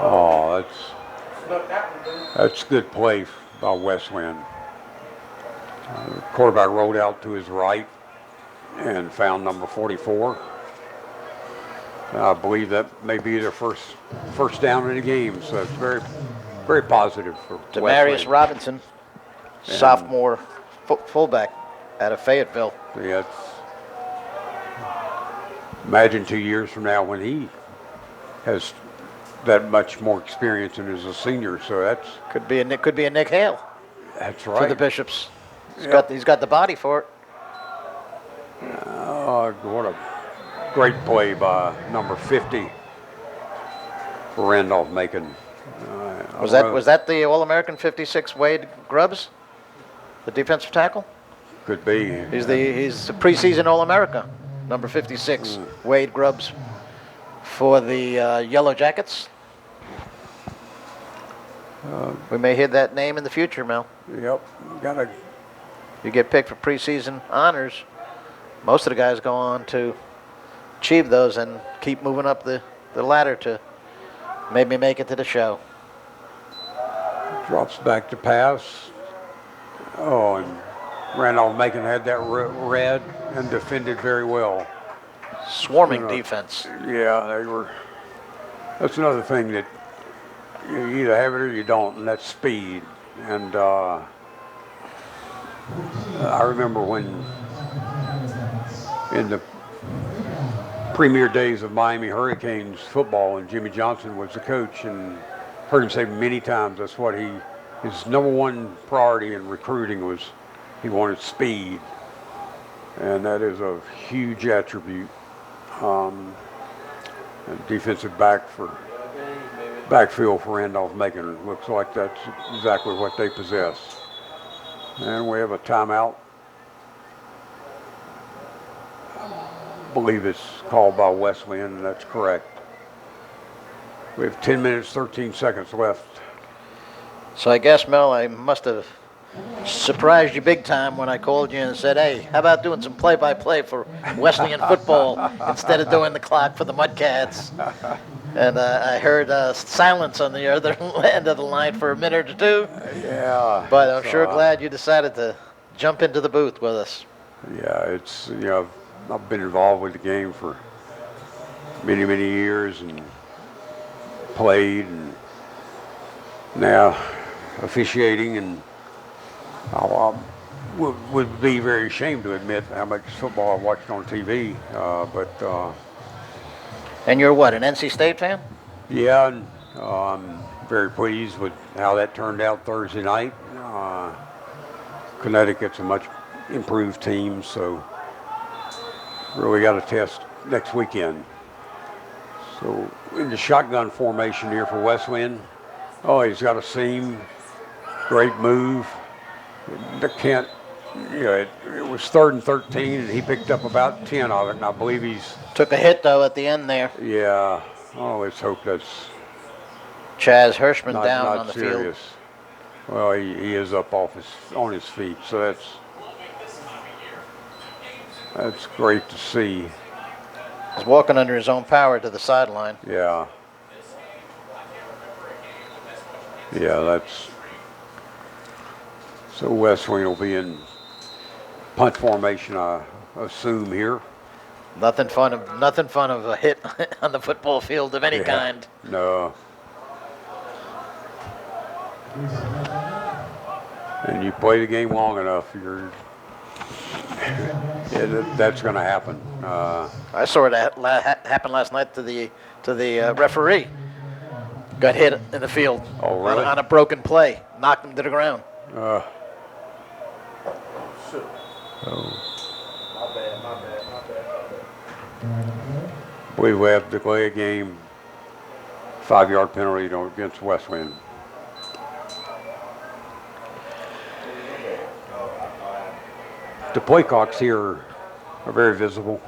oh, that's good play by Wesleyan. The quarterback rolled out to his right and found number 44. I believe that may be their first down in the game, so it's very, very positive for Demarius Wesleyan. Robinson, sophomore fullback out of Fayetteville. Yeah, imagine 2 years from now when he has that much more experience and is a senior. So that's Could be a Nick Hale that's for right. the Bishops. Yep. He's got the body for it. What a great play by number 50 for Randolph-Macon. Was that the All-American 56 Wade Grubbs, the defensive tackle? Could be. He's the preseason All-America, number 56 Wade Grubbs for the Yellow Jackets. We may hear that name in the future, Mel. Yep. You get picked for preseason honors. Most of the guys go on to achieve those and keep moving up the ladder to maybe make it to the show. Drops back to pass. Oh, and Randolph-Macon had that read and defended very well. Swarming defense. Yeah, they were. That's another thing that you either have it or you don't, and that's speed. And I remember when in the premier days of Miami Hurricanes football, and Jimmy Johnson was the coach, and heard him say many times that's what his number one priority in recruiting was he wanted speed, and that is a huge attribute. And defensive backfield for Randolph-Macon looks like that's exactly what they possess. And we have a timeout. I believe it's called by Wesleyan, and that's correct. We have 10 minutes, 13 seconds left. So I guess, Mel, I must have surprised you big time when I called you and said, hey, how about doing some play-by-play for Wesleyan football instead of doing the clock for the Mudcats? And I heard silence on the other end of the line for a minute or two. Yeah. But I'm sure glad you decided to jump into the booth with us. Yeah, it's, I've been involved with the game for many, many years and played, and now officiating, and I would be very ashamed to admit how much football I watched on TV, but And you're what, an NC State fan? yeah, and I'm very pleased with how that turned out Thursday night. Connecticut's a much improved team, so really got a test next weekend. So in the shotgun formation here for Wesleyan, oh, he's got a seam, great move. They can't, it was 3rd and 13, and he picked up about 10 of it, and I believe he's... Took a hit, though, at the end there. Yeah. Oh, let's hope that's Chaz Hirschman not, down not on the serious. field. Well, he is up on his feet, so that's great to see. He's walking under his own power to the sideline. Yeah. Yeah, that's... So Wesleyan will be in punt formation, I assume, here. Nothing fun of a hit on the football field of any kind. No. And you play the game long enough, that's going to happen. I saw it happen last night to the referee. Got hit in the field. Oh, really? On a broken play, knocked him to the ground. My bad. I believe we have to delay a game, 5-yard penalty against Wesleyan. The play clocks here are very visible,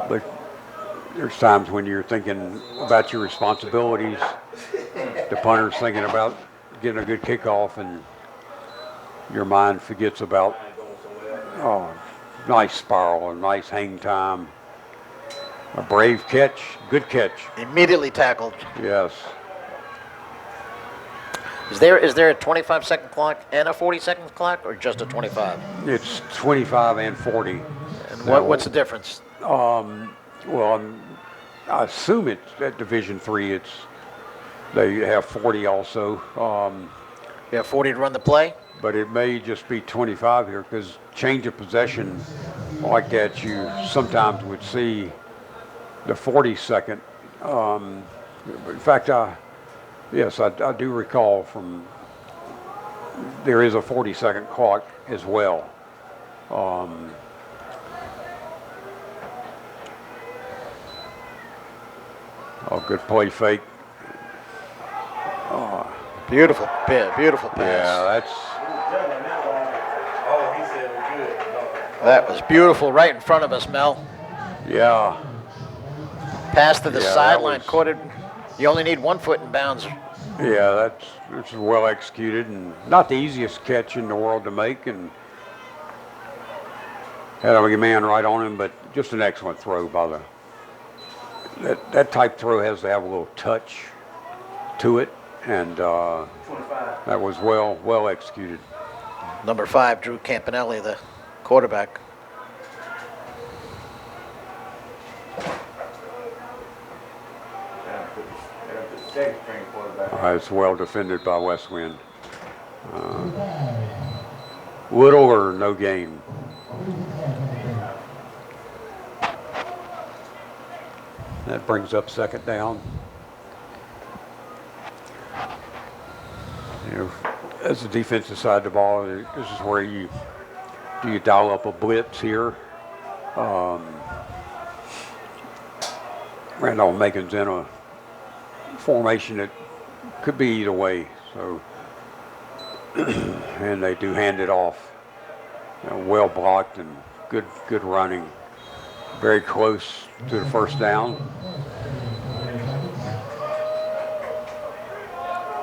but there's times when you're thinking about your responsibilities. The punter's thinking about getting a good kickoff, and your mind forgets about, nice spiral, a nice hang time, a brave catch, good catch. Immediately tackled. Yes. Is there a 25-second clock and a 40-second clock, or just a 25? It's 25 and 40. And what's the difference? Well, I assume it's at Division III. They have 40 also. You have 40 to run the play? But it may just be 25 here, because change of possession like that, you sometimes would see the 40-second. In fact, I do recall there is a 40-second clock as well. Good play fake. Beautiful pass. Yeah, He said it was good. That was beautiful, right in front of us, Mel. yeah. Pass to the Yeah, that sideline, was- caught it. You only need 1 foot in bounds. Yeah, it's well executed, and not the easiest catch in the world to make, and had a man right on him, but just an excellent throw by that type throw has to have a little touch to it, and that was well executed. Number 5, Drew Campanelli, the quarterback. Second string quarterback. It's well defended by Wesleyan. Little or no gain. That brings up 2nd down. As the defensive side of the ball, this is where you dial up a blitz here. Randolph-Macon's in a formation that could be either way, so and they do hand it off. Well blocked and good running. Very close to the 1st down.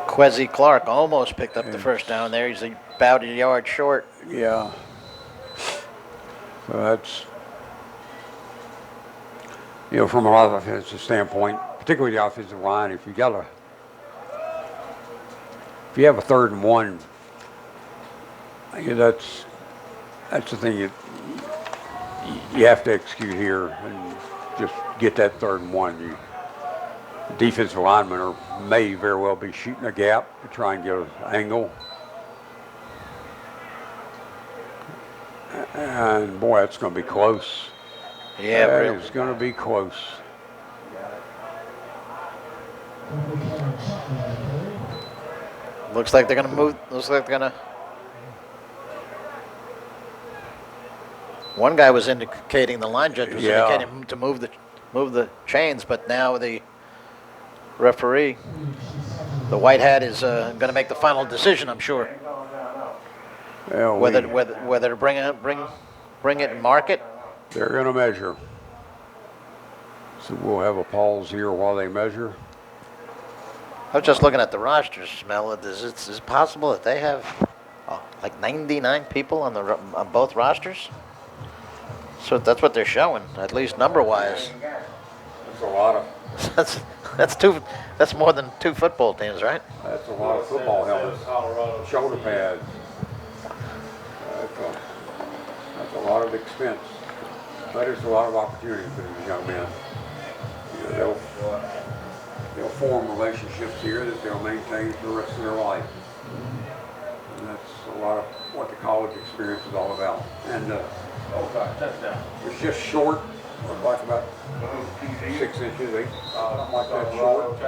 Kwesi Clark almost picked up the 1st down there. He's about a yard short. Yeah. So that's, from an offensive standpoint, particularly the offensive line, if you have a 3rd and 1, that's the thing you have to execute here and just get that 3rd and 1. Defensive linemen may very well be shooting a gap to try and get an angle. And boy, it's going to be close. Yeah, really. It's going to be close. Looks like they're going to move. Looks like they're going to. One guy was indicating, the line judge was Yeah. indicating to move the chains, but now the referee, the white hat, is going to make the final decision, I'm sure. Well, Whether to bring it and mark it. they're going to measure. So we'll have a pause here while they measure. I was just looking at the rosters, Mel. Is it possible that they have like 99 people on both rosters? So that's what they're showing, at least number-wise. That's a lot of. That's more than 2 football teams, right? That's a lot of football helmets, shoulder pads. That's a lot of expense, but it's a lot of opportunity for these young men. You know, they'll form relationships here that they'll maintain for the rest of their life. And that's a lot of what the college experience is all about. And it's just short, like about 6 inches, 8, something like that short.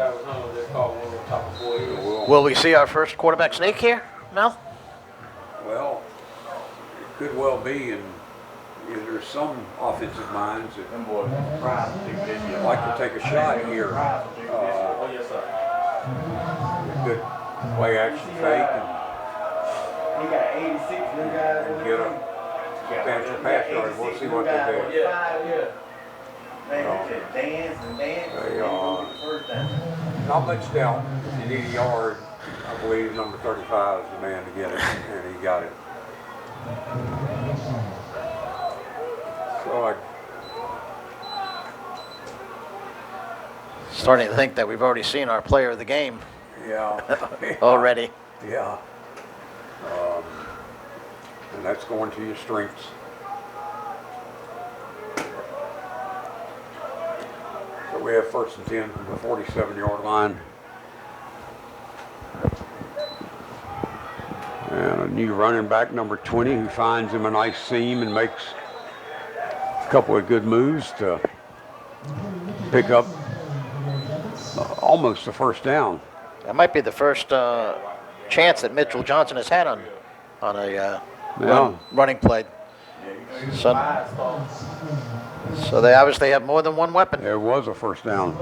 Will we see our first quarterback sneak here, Mel? Well, it could well be, and there's some offensive minds that like to take a shot here. Good play action fake and get a substantial pass yard. We'll see what they do. Not much doubt. If you need a yard, I believe number 35 is the man to get it, and he got it. So Starting to think that we've already seen our player of the game yeah, already. yeah. And that's going to your strengths. So we have 1st and 10 from the 47-yard line. And a new running back, number 20, who finds him a nice seam and makes a couple of good moves to pick up almost the first down. That might be the first chance that Mitchell Johnson has had on a running play. So they obviously have more than one weapon. There was a first down.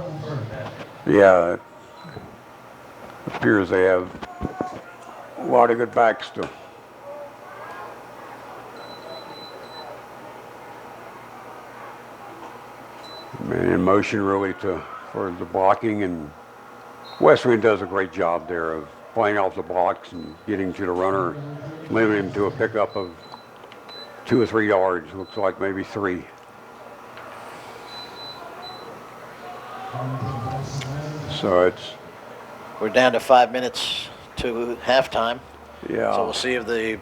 Yeah, it appears they have a lot of good backs still. Man in motion really for the blocking, and Wesleyan does a great job there of playing off the blocks and getting to the runner, limiting him to a pickup of 2 or 3 yards. Looks like maybe 3. So we're down to 5 minutes to halftime. Yeah. So we'll see if the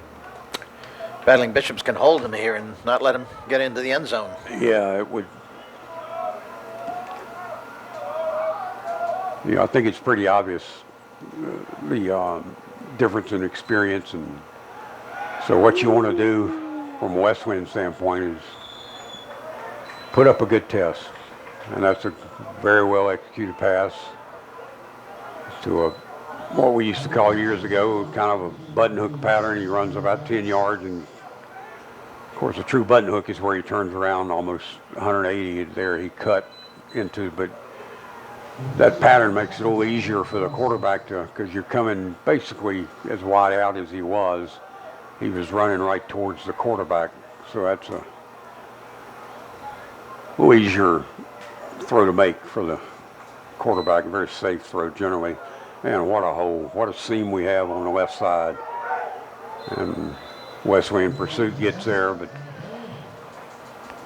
Battling Bishops can hold him here and not let him get into the end zone. Yeah, it would. Yeah, I think it's pretty obvious the difference in experience, and so what you want to do from a Wesleyan standpoint is put up a good test, and that's a very well executed pass to a what we used to call years ago kind of a button hook pattern. He runs about 10 yards, and of course a true button hook is where he turns around almost 180. There he cut into, but that pattern makes it a little easier for the quarterback because you're coming basically as wide out as he was. He was running right towards the quarterback, so that's a little easier throw to make for the quarterback. A very safe throw generally. Man, what a hole, what a seam we have on the left side. And Wesleyan pursuit gets there, but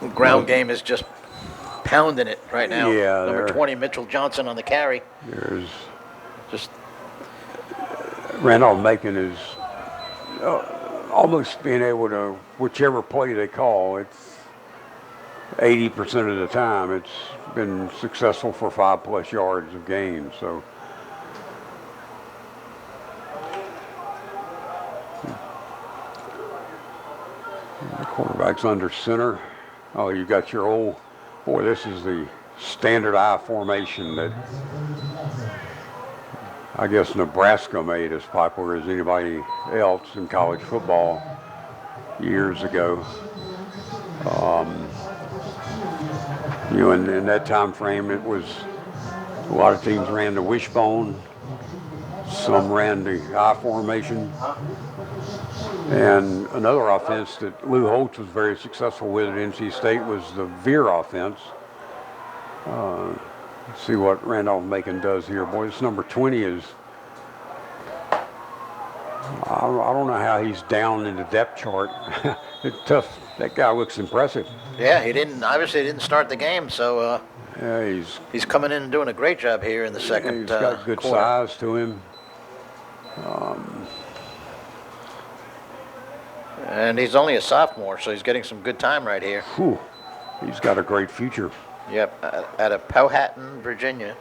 the ground game is just pounding it right now. Yeah, number 20, Mitchell Johnson on the carry. There's just Randolph-Macon is almost being able to, whichever play they call, it's 80% of the time it's been successful for 5+ yards of gain. So the quarterback's under center. Oh, you got your old boy. This is the standard I formation that I guess Nebraska made as popular as anybody else in college football years ago. You know, in that time frame, it was a lot of teams ran the wishbone, some ran the I formation, and another offense that Lou Holtz was very successful with at NC State was the veer offense. Let's see what Randolph-Macon does here. Boy, this number 20 is, I don't know how he's down in the depth chart. It's tough. That guy looks impressive. Yeah, he obviously didn't start the game, so Yeah, he's coming in and doing a great job here in the second he's got good quarter. size to him. And he's only a sophomore, so he's getting some good time right here. Whew, he's got a great future. Yep, out of Powhatan, Virginia.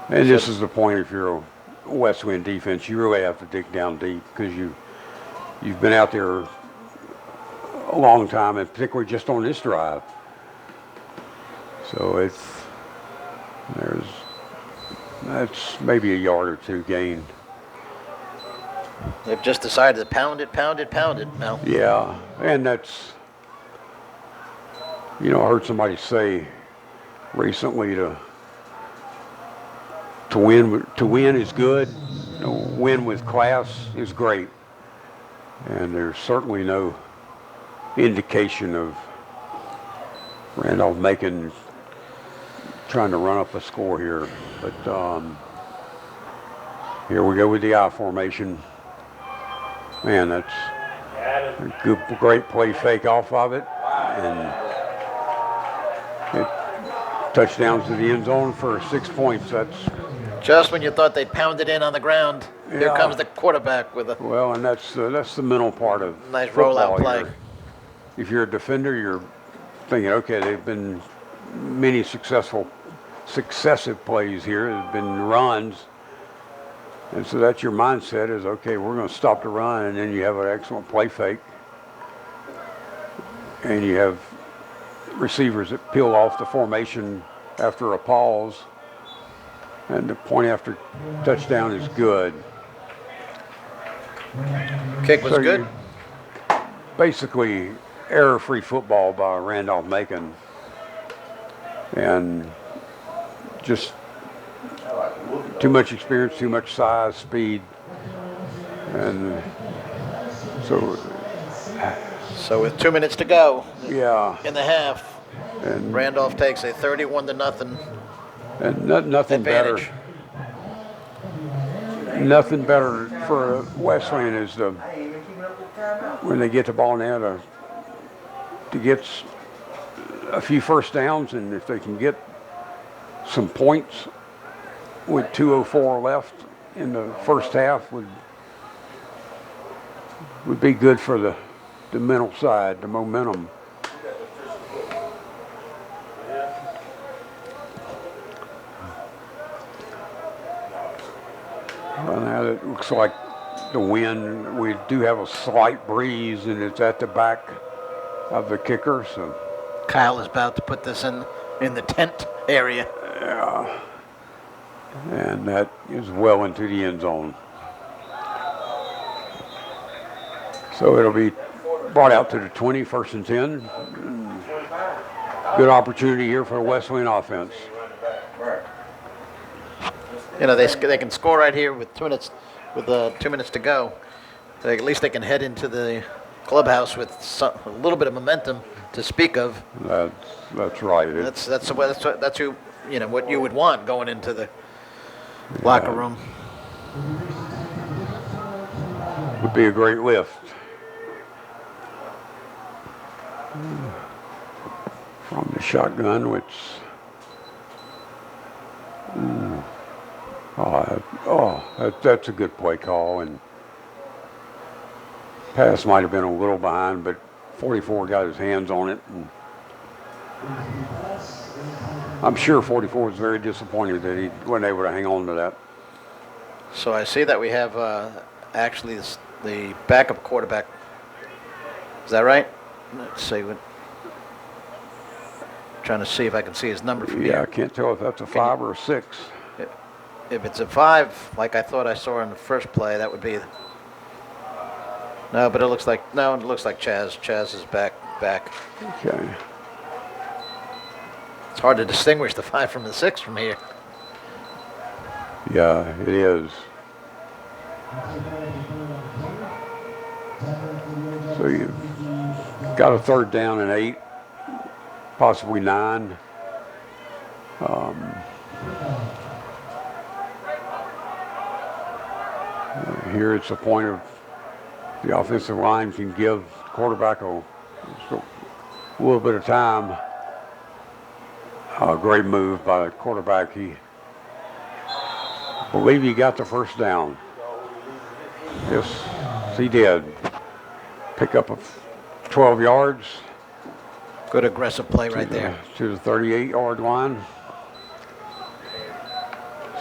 And this is the point, if you're a Wesleyan defense, you really have to dig down deep because you've been out there a long time, and particularly just on this drive. So that's maybe a yard or two gained. They've just decided to pound it now. Yeah, and that's, you know, I heard somebody say recently to win is good. You know, win with class is great, and there's certainly no indication of Randolph-Macon trying to run up a score here. But here we go with the I formation. Man, that's a good, great play fake off of it, and touchdowns to the end zone for 6 points. That's Just when you thought they'd pound it in on the ground, here Yeah. comes the quarterback with a well, and that's the mental part of nice football rollout play. here. If you're a defender, you're thinking, okay, they've been many successive plays here. There's been runs. And so that's your mindset is, okay, we're going to stop the run, and then you have an excellent play fake. And you have receivers that peel off the formation after a pause. And the point after touchdown is good. Kick was So good. Basically, error-free football by Randolph-Macon. And just too much experience, too much size, speed. And So with 2 minutes to go yeah. in the half, And Randolph takes a 31-0 nothing better. advantage. Nothing better for Wesleyan is when they get the ball now to get a few first downs, and if they can get some points with 2:04 left in the first half would be good for the mental side, the momentum. Well, now it looks like the wind, we do have a slight breeze, and it's at the back of the kicker, so. Kyle is about to put this in the tent area. Yeah. And that is well into the end zone. So it'll be brought out to the 20, 1st and 10. Good opportunity here for the Wesleyan offense. You know, they can score right here with 2 minutes, 2 minutes to go. At least they can head into the clubhouse with a little bit of momentum to speak of. That's right. That's what you would want going into the locker room. Would be a great lift. From the shotgun, which that's a good play call, and pass might have been a little behind, but 44 got his hands on it, and I'm sure 44 was very disappointed that he wasn't able to hang on to that. So I see that we have actually the backup quarterback. Is that right? Let's see. Trying to see if I can see his number from Yeah, I here. can't tell if that's a 5 or a 6. If it's a 5, like I thought I saw in the first play, that would be No, but it looks like Chaz. Chaz is back. Okay. It's hard to distinguish the 5 from the 6 from here. Yeah, it is. So you've got a 3rd down and 8, possibly 9. Here it's a point of the offensive line can give the quarterback a little bit of time. A great move by the quarterback. I believe he got the 1st down. Yes, he did. Pick up of 12 yards. Good aggressive play right there. To the 38-yard line.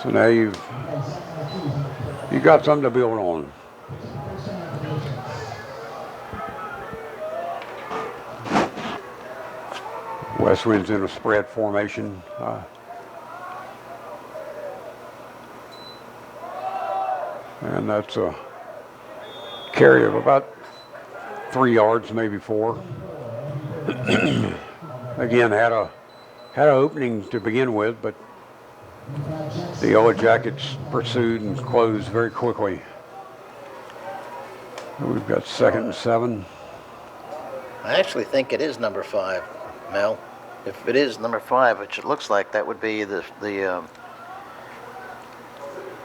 So now you got something to build on. Wesleyan's in a spread formation. And that's a carry of about 3 yards, maybe 4. Again, had an opening to begin with, but the Yellow Jackets pursued and closed very quickly. We've got 2nd and 7. I actually think it is number 5, Mel. If it is number 5, which it looks like, that would be the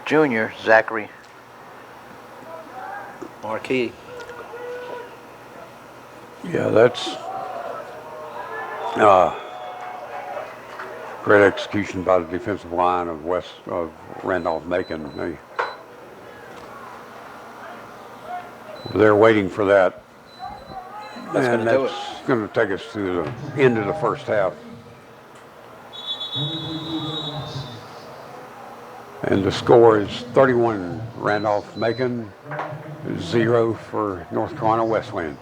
junior, Zachary Marquis. Yeah, that's great execution by the defensive line of Randolph-Macon. They're waiting for that. That's going to do it. That's going to take us to the end of the 1st half. And the score is 31 Randolph-Macon, 0 for North Carolina Wesleyan.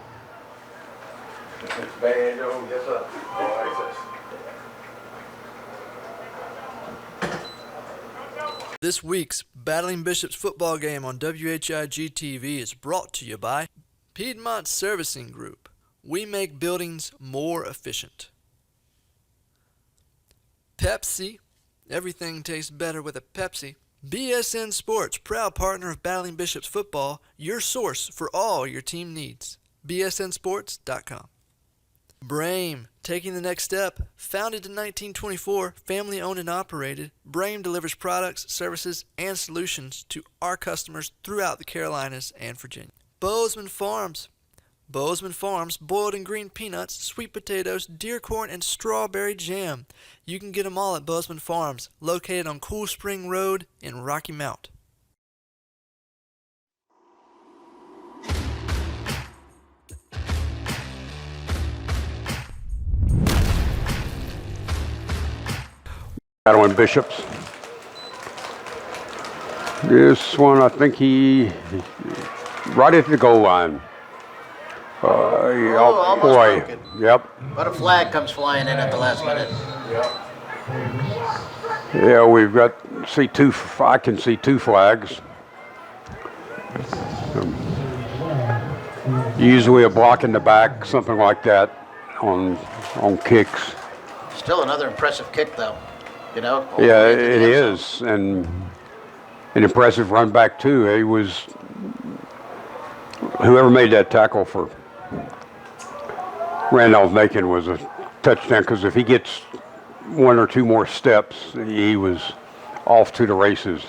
This week's Battling Bishops football game on WHIG TV is brought to you by Piedmont Servicing Group. We make buildings more efficient. Pepsi. Everything tastes better with a Pepsi. BSN Sports, proud partner of Battling Bishops football, your source for all your team needs. BSNsports.com. Brame, taking the next step. Founded in 1924, family owned and operated, Brame delivers products, services, and solutions to our customers throughout the Carolinas and Virginia. Bozeman Farms. Bozeman Farms, boiled and green peanuts, sweet potatoes, deer corn, and strawberry jam. You can get them all at Bozeman Farms, located on Cool Spring Road in Rocky Mount. Battling Bishops. This one, I think he right at the goal line. Almost boy. broken. Yep. But a flag comes flying in at the last minute. Yeah, we've got I can see 2 flags. Usually a block in the back, something like that, on kicks. Still another impressive kick, though. You know. Yeah, it is, and an impressive run back too. He was whoever made that tackle for Randolph-Macon was a touchdown, because if he gets 1 or 2 more steps, he was off to the races.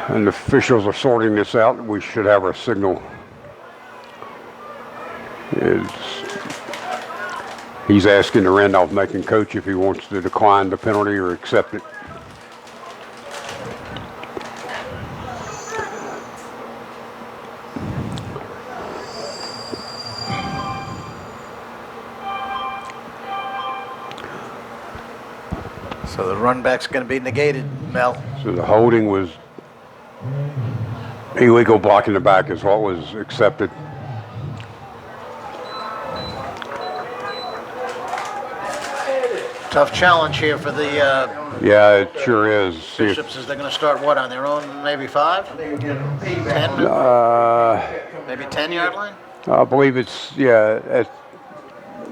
And the officials are sorting this out. We should have our signal. He's asking the Randolph-Macon coach if he wants to decline the penalty or accept it. So the run back's going to be negated, Mel. So the holding was illegal, blocking the back is what was accepted. Tough challenge here for the Yeah, it sure is. See if- Bishops. Is they're going to start what on their own? Maybe 5, 10, maybe 10-yard line. I believe it's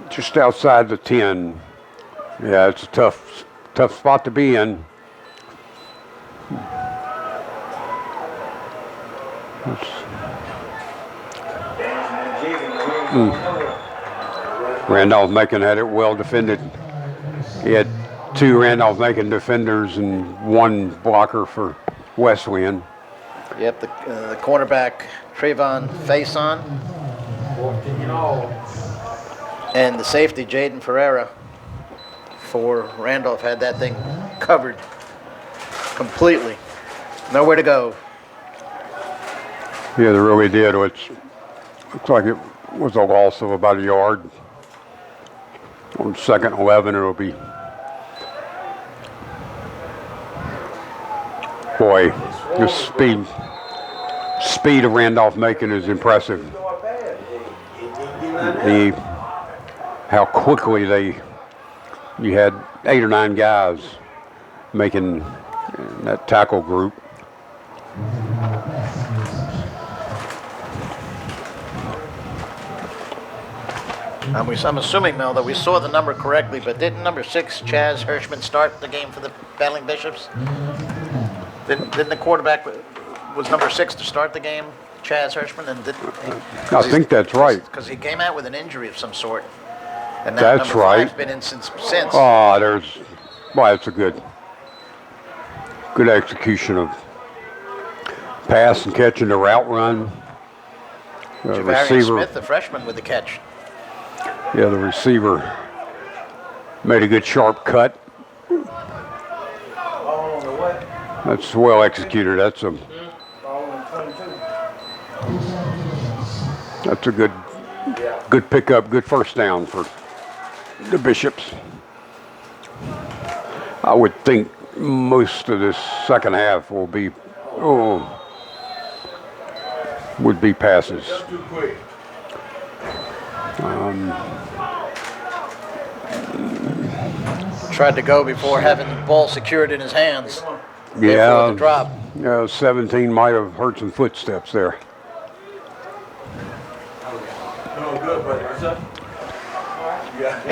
just outside the 10. Yeah, it's a tough spot to be in. Randolph-Macon had it well defended. He had 2 Randolph-Macon defenders and 1 blocker for Wesleyan. Yep, the cornerback Trayvon Faison and the safety Jaden Ferreira for Randolph had that thing covered completely. Nowhere to go. Yeah, they really did. Which looks like it was a loss of about a yard. On 2nd 11, it'll be. Boy, the speed of Randolph-Macon is impressive. How quickly you had 8 or 9 guys making that tackle group. I'm assuming, Mel, that we saw the number correctly, but didn't number 6, Chaz Hirschman, start the game for the Battling Bishops? Didn't the quarterback was number 6 to start the game, Chaz Hirschman? And I think that's right. Because he came out with an injury of some sort. And now That's number right. 5's been in since. Oh, it's a good execution of pass and catching the route run. The Javarian receiver, Smith, the freshman, with the catch. the receiver made a good sharp cut. That's well executed. That's a good pickup, good first down for the Bishops. I would think most of this second half would be passes. Too quick. Tried to go before having the ball secured in his hands. Yeah, The drop. 17 might have heard some footsteps there. Doing good, buddy. Yourself? Yeah.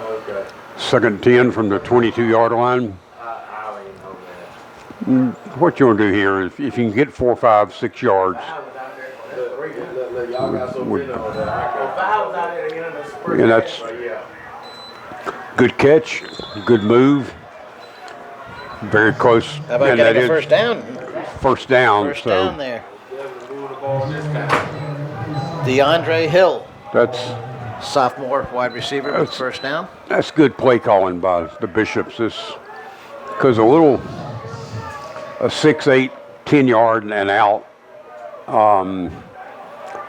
Okay. 2nd 10 from the 22-yard line. What you want to do here is if you can get 4, 5, 6 yards, and that's good catch, good move, very close. How about and getting that a is first down? First down. First so down there. DeAndre Hill, that's sophomore wide receiver, with first down. That's good play calling by the Bishops. Because a 6, 8, 10-yard and out,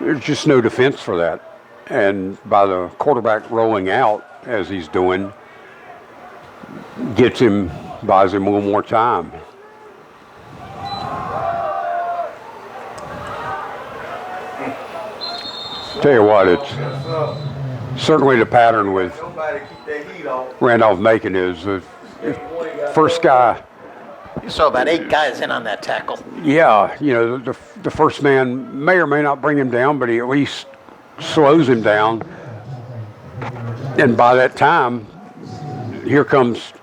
there's just no defense for that. And by the quarterback rolling out, as he's doing, buys him a little more time. Tell you what, it's certainly the pattern with Randolph-Macon is the first guy. You saw about 8 guys in on that tackle. Yeah, the first man may or may not bring him down, but he at least slows him down. And by that time, here comes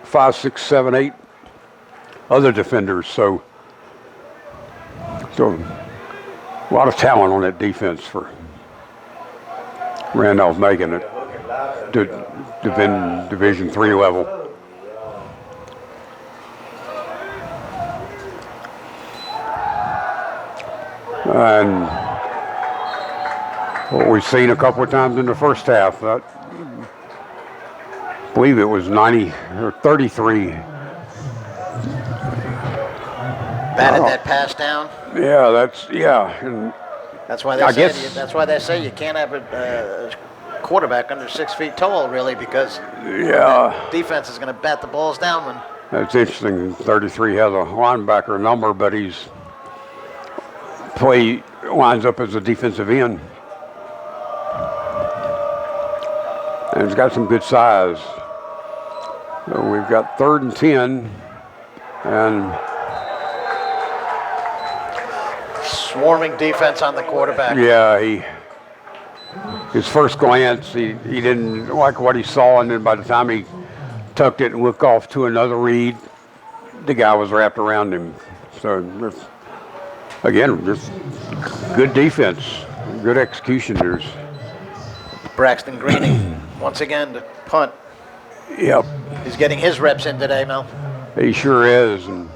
5, 6, 7, 8 other defenders. So a lot of talent on that defense for Randolph-Macon at Division III level. And what we've seen a couple of times in the first half, I believe it was 90 or 33. Batted that pass down. Yeah, and That's why they say you can't have a quarterback under 6 feet tall, really, because the defense is going to bat the balls down. When that's interesting. 33 has a linebacker number, but lines up as a defensive end. And he's got some good size. So we've got 3rd and 10. And swarming defense on the quarterback. yeah, his first glance, he didn't like what he saw, and then by the time he tucked it and looked off to another read, the guy was wrapped around him. So, again, just good defense, good execution. There's Braxton Greening, once again, to punt. Yep. He's getting his reps in today, Mel. He sure is, and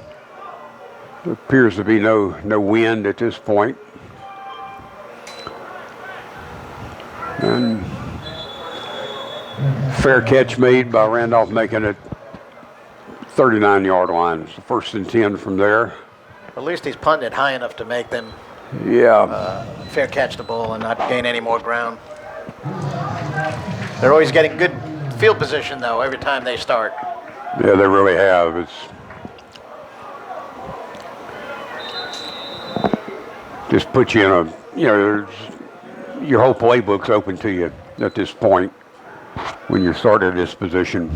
there appears to be no wind at this point. And fair catch made by Randolph-Macon at 39-yard line. It's the 1st and 10 from there. At least he's punted it high enough to make them fair catch the ball and not gain any more ground. They're always getting good field position, though, every time they start. Yeah, they really have. It's just put you in a, your whole playbook's open to you at this point when you start at this position.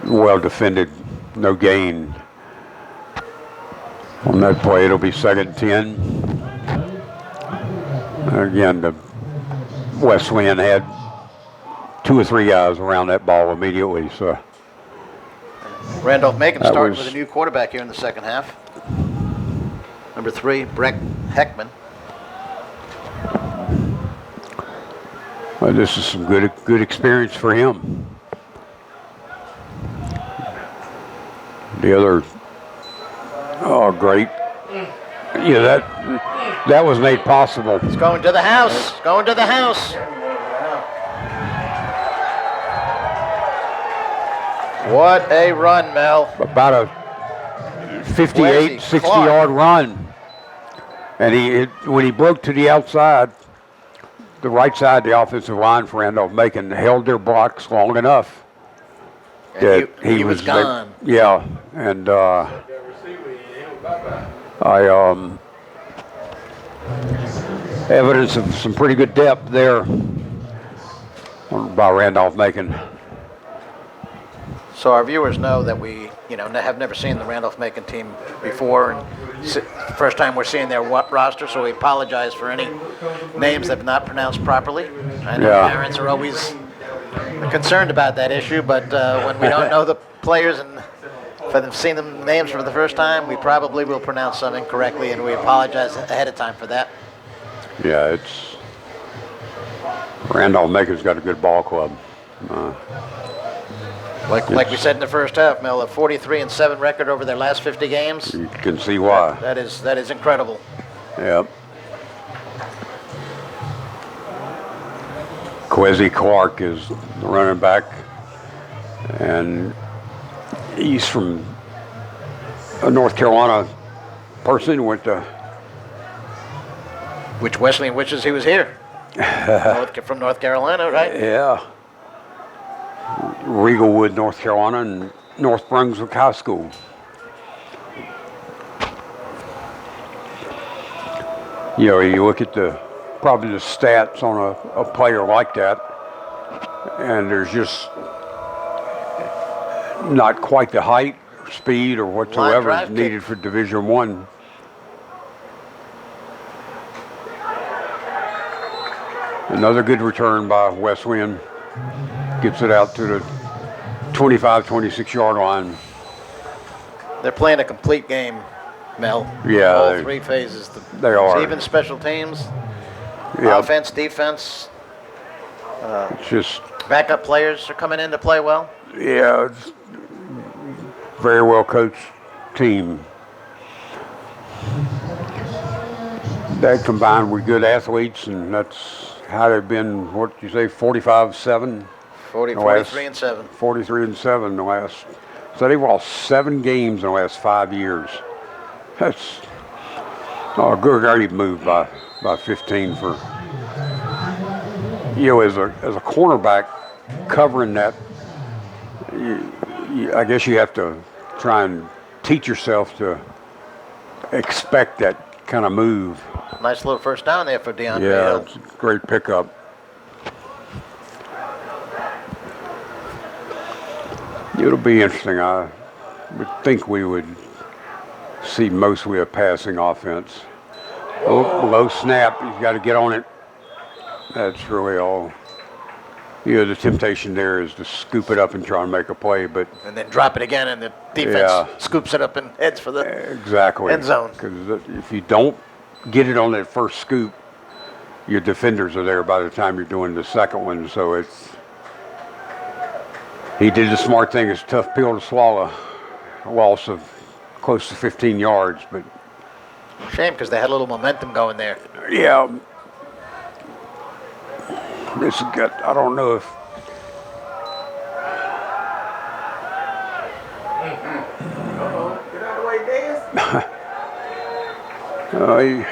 Well defended, no gain. On that play, it'll be 2nd and 10. Again, the Wesleyan had 2 or 3 guys around that ball immediately. So Randolph-Macon starting with a new quarterback here in the second half. Number 3, Brett Heckman. Well, this is some good experience for him. The other, great. Yeah, that was made possible. It's going to the house. Going to the house. What a run, Mel. About a 58, 60-yard run. And when he broke to the outside, the right side of the offensive line for Randolph-Macon held their blocks long enough. And he was gone. Yeah, and evidence of some pretty good depth there by Randolph-Macon. So our viewers know that we, have never seen the Randolph-Macon team before, and first time we're seeing their roster. So we apologize for any names that have not pronounced properly. I know parents are always concerned about that issue, but when we don't know the players and for them seeing the names for the first time, we probably will pronounce some incorrectly, and we apologize ahead of time for that. Yeah, Randolph-Macon's got a good ball club. Like we said in the first half, Mel, a 43-7 record over their last 50 games. You can see why. That is incredible. Yep. Kwesi Clark is the running back, and he's from a North Carolina person. Went to which Wesleyan Witches he was here. From North Carolina, right? Yeah. Regalwood, North Carolina, and North Brunswick High School. You look at probably the stats on a player like that, and there's just not quite the height, or speed, or whatsoever needed for Division I. Another good return by Wesleyan. Gets it out to the 25, 26-yard line. They're playing a complete game, Mel. Yeah. All 3 phases. They are. Even special teams, offense, defense. It's just backup players are coming in to play well. Yeah, it's very well coached team. That combined with good athletes, and that's how they've been, 45-7? 43-7. 43-7 the last. So they've lost 7 games in the last 5 years. That's a good great move by 15 for as a cornerback covering that. I guess you have to try and teach yourself to expect that kind of move. Nice little first down there for DeAndre. Yeah, it's a great pickup. It'll be interesting. I would think we would see mostly a passing offense. Low snap, you've got to get on it. That's really all. The temptation there is to scoop it up and try and make a play, but And then drop it again, and the defense scoops it up and heads for the exactly end zone. Because if you don't get it on that first scoop, your defenders are there by the time you're doing the second one. So he did the smart thing. It's a tough pill to swallow. A loss of close to 15 yards, but Shame, because they had a little momentum going there. yeah. This has got, I don't know if. Get out of the way, Dez.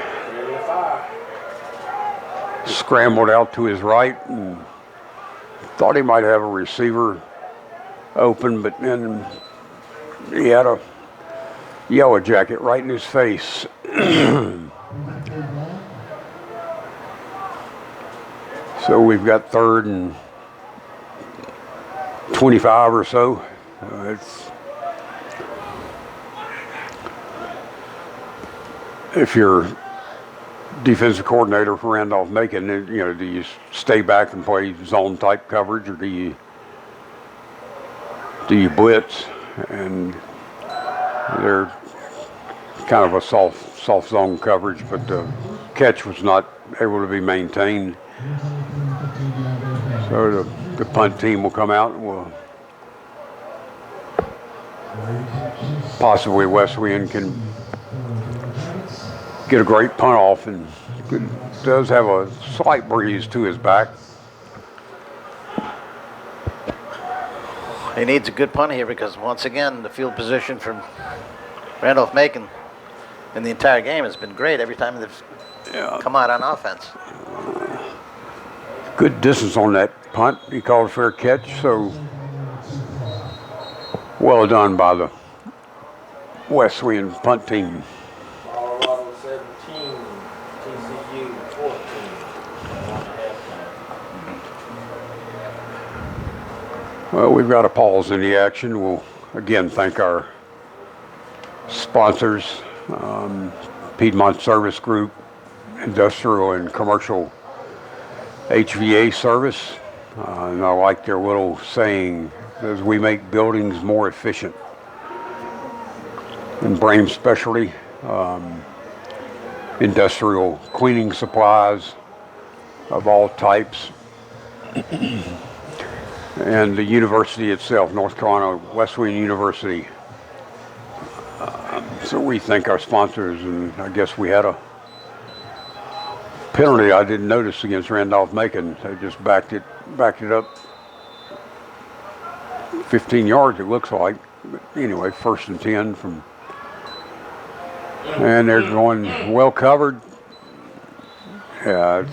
He scrambled out to his right and thought he might have a receiver open, but then he had a yellow jacket right in his face. So we've got 3rd and 25 or so. If you're defensive coordinator for Randolph-Macon, do you stay back and play zone type coverage, or do you blitz? And they're kind of a soft zone coverage, but the catch was not able to be maintained. So the punt team will come out and will possibly Wesleyan can get a great punt off, and does have a slight breeze to his back. He needs a good punt here because, once again, the field position from Randolph-Macon in the entire game has been great every time they've come out on offense. Good distance on that punt. He called a fair catch, so well done by the Wesleyan punt team. Colorado 17, TCU 14. Well, we've got a pause in the action. We'll again thank our sponsors, Piedmont Service Group, Industrial and Commercial HVA Service. And I like their little saying, as we make buildings more efficient. And Brame Specialty, industrial cleaning supplies of all types. And the university itself, North Carolina Wesleyan University. So we thank our sponsors, and I guess we had a penalty I didn't notice against Randolph-Macon. They just backed it up 15 yards, it looks like. But anyway, 1st and 10 from, and they're going well covered. Yeah,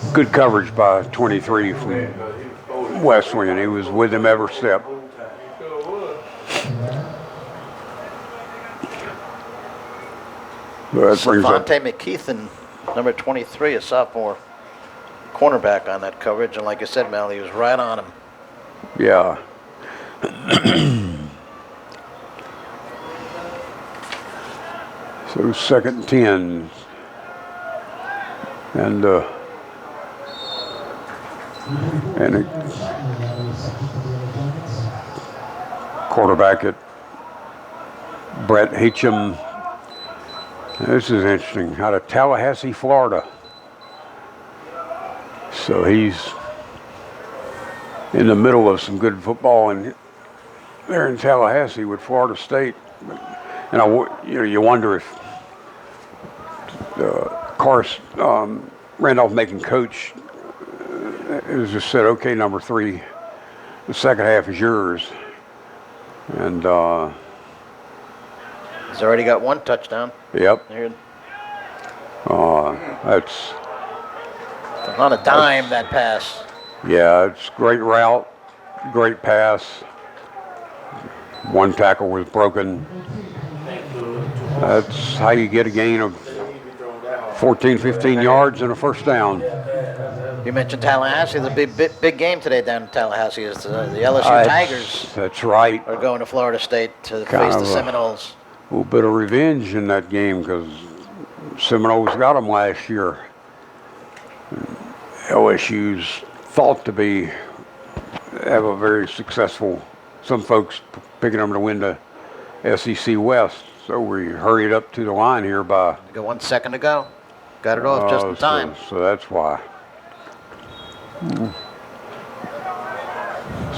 it's good coverage by 23 from Wesleyan. He was with him every step. Savante McKeithen, number 23, a sophomore cornerback on that coverage. And like I said, Mel, he was right on him. Yeah. So 2nd and 10. And a quarterback at Brett Hatcham. This is interesting. Out of Tallahassee, Florida. So he's in the middle of some good football, and there in Tallahassee with Florida State. And you wonder if Randolph-Macon coach has just said, "Okay, number 3, the second half is yours." And he's already got 1 touchdown. Yep. Here. That's on a dime, that pass. Yeah, it's great route, great pass. 1 tackle was broken. That's how you get a gain of 14, 15 yards and a first down. You mentioned Tallahassee. The big game today down in Tallahassee is the LSU Tigers That's right. are going to Florida State to Kind face the of Seminoles. A little bit of revenge in that game because Seminoles got them last year. LSU's thought to have a very successful, some folks picking them to win the SEC West. So we hurried up to the line here by... Got 1 second to go. Got it off just in time. So that's why.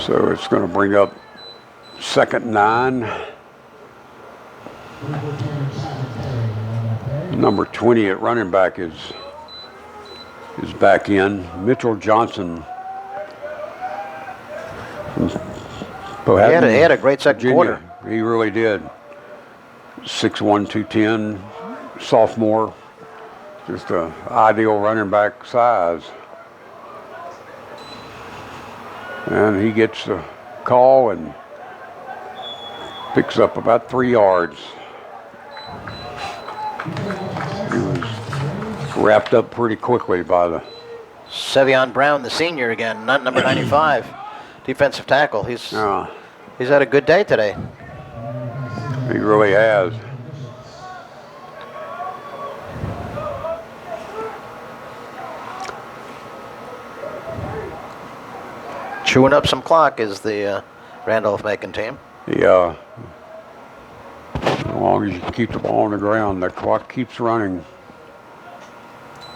So it's going to bring up 2nd and 9. Number 20 at running back is back in. Mitchell Johnson. He had a great second quarter. He really did. 6'1", 210, sophomore. Just an ideal running back size. And he gets the call and picks up about 3 yards. He was wrapped up pretty quickly by the... Sevion Brown, the senior again, not number 95, defensive tackle. He's had a good day today. He really has. Chewing up some clock is the Randolph-Macon team. Yeah. As long as you can keep the ball on the ground, the clock keeps running.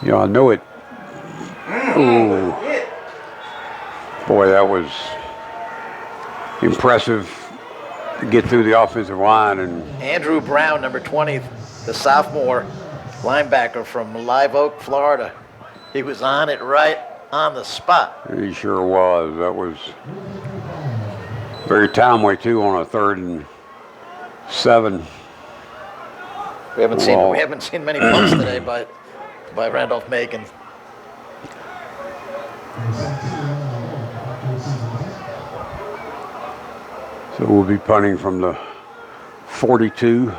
Yeah, I know it. Ooh. Boy, that was impressive to get through the offensive line. And Andrew Brown, number 20, the sophomore linebacker from Live Oak, Florida. He was on it right on the spot. he sure was. That was very timely, too, on a 3rd and 7. We haven't seen many punts today by Randolph-Macon. So we'll be punting from the 42.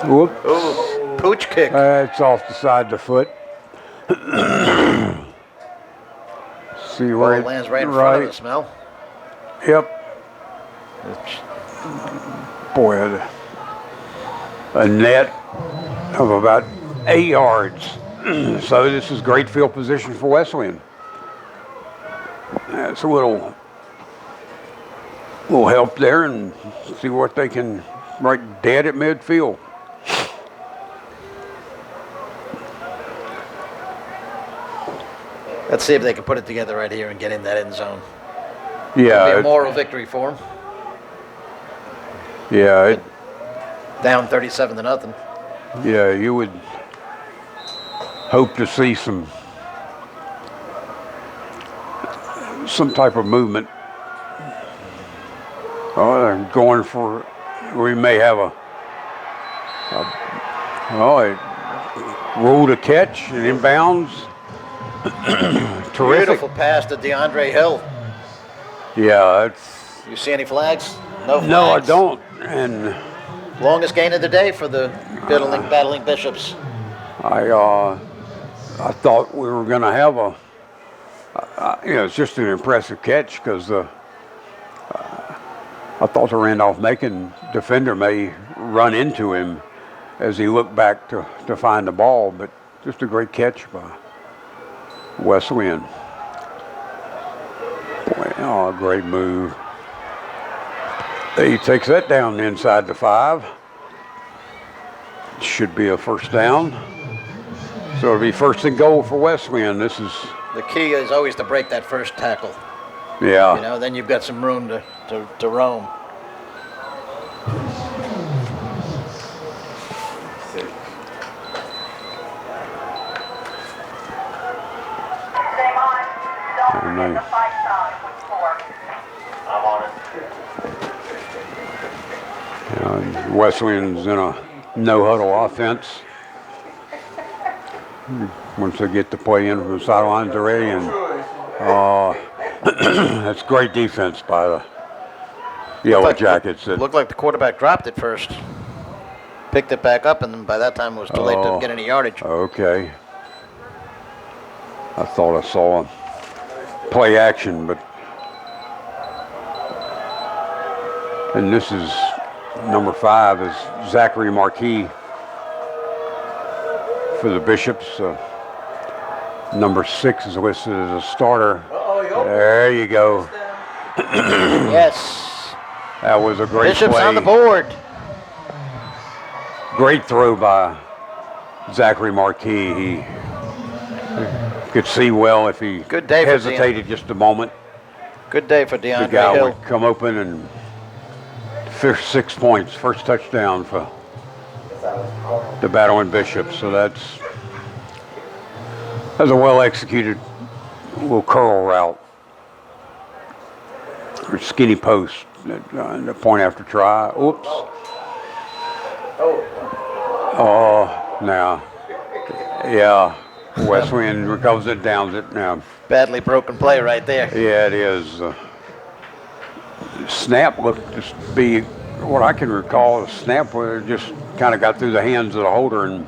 Whoop. Ooh, pooch kick. It's off the side of the foot. See where Ball lands right in front of us, Mel. Yep. Boy, a net of about 8 yards. So this is great field position for Wesleyan. That's a little help there, and see what they can right dead at midfield. Let's see if they can put it together right here and get in that end zone. Yeah. It'll be a moral victory for them. Yeah. Down 37-0. Yeah, you would hope to see some type of movement. Oh, they're going for. We may have a rule to catch and inbounds. Terrific. Beautiful pass to DeAndre Hill. Yeah, it's. You see any flags? No flags. No, I don't. And longest gain of the day for the battling Bishops. I thought we were going to have it's just an impressive catch because I thought the Randolph-Macon defender may run into him as he looked back to find the ball, but just a great catch by Wesleyan. Boy, great move. He takes that down inside the 5. Should be a first down. So it'll be 1st and goal for Wesleyan. This is the key is always to break that first tackle. Yeah. Then you've got some room to roam. Wesleyan's in a no-huddle offense. Once they get the play in from the sidelines already, and that's great defense by the Yellow Jackets. Looked like the quarterback dropped it first. picked it back up, and by that time it was too late to get any yardage. Okay. I thought I saw play action, but. And this is number 5 is Zachary Marquis for the Bishops. Number 6 is listed as a starter. There you go. Yes. That was a great Bishops play. on the board. Great throw by Zachary Marquis. He could see well if he Good day for hesitated just a moment. Good day for The DeAndre guy Hill. would come open and fish 6 points. First touchdown for the Battling Bishops. So that's a well-executed little curl route. Or skinny post. The point after try. Oops. Oh, now. Yeah. Wesleyan recovers it, downs it now. Badly broken play right there. Yeah, it is. Snap looked to be what I can recall a snap where it just kind of got through the hands of the holder, and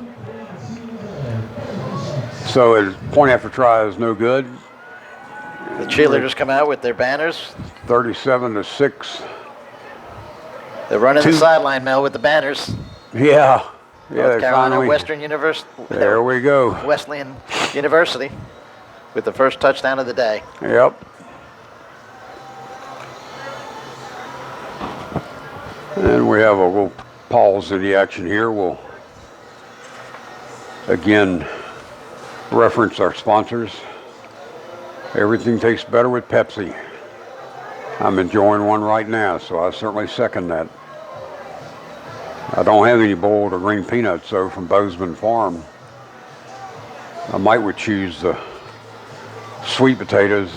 so his point after try is no good. The cheerleaders come out with their banners. 37-6. They're running the sideline, Mel, with the banners. Yeah. Yeah, North they Carolina finally. Western University. There we go. Wesleyan University with the first touchdown of the day. Yep. And we have a little pause in the action here. We'll again reference our sponsors. Everything tastes better with Pepsi. I'm enjoying one right now, so I certainly second that. I don't have any boiled or green peanuts, though, from Bozeman Farm. I might would choose the sweet potatoes.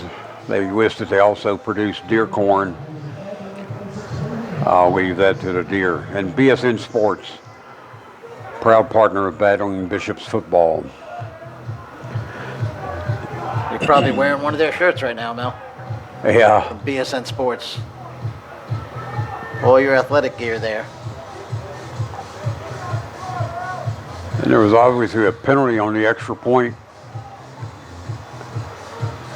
They listed they also produce deer corn. I'll leave that to the deer. And BSN Sports, proud partner of Battling Bishops football. You're probably wearing one of their shirts right now, Mel. Yeah. From BSN Sports. All your athletic gear there. And there was obviously a penalty on the extra point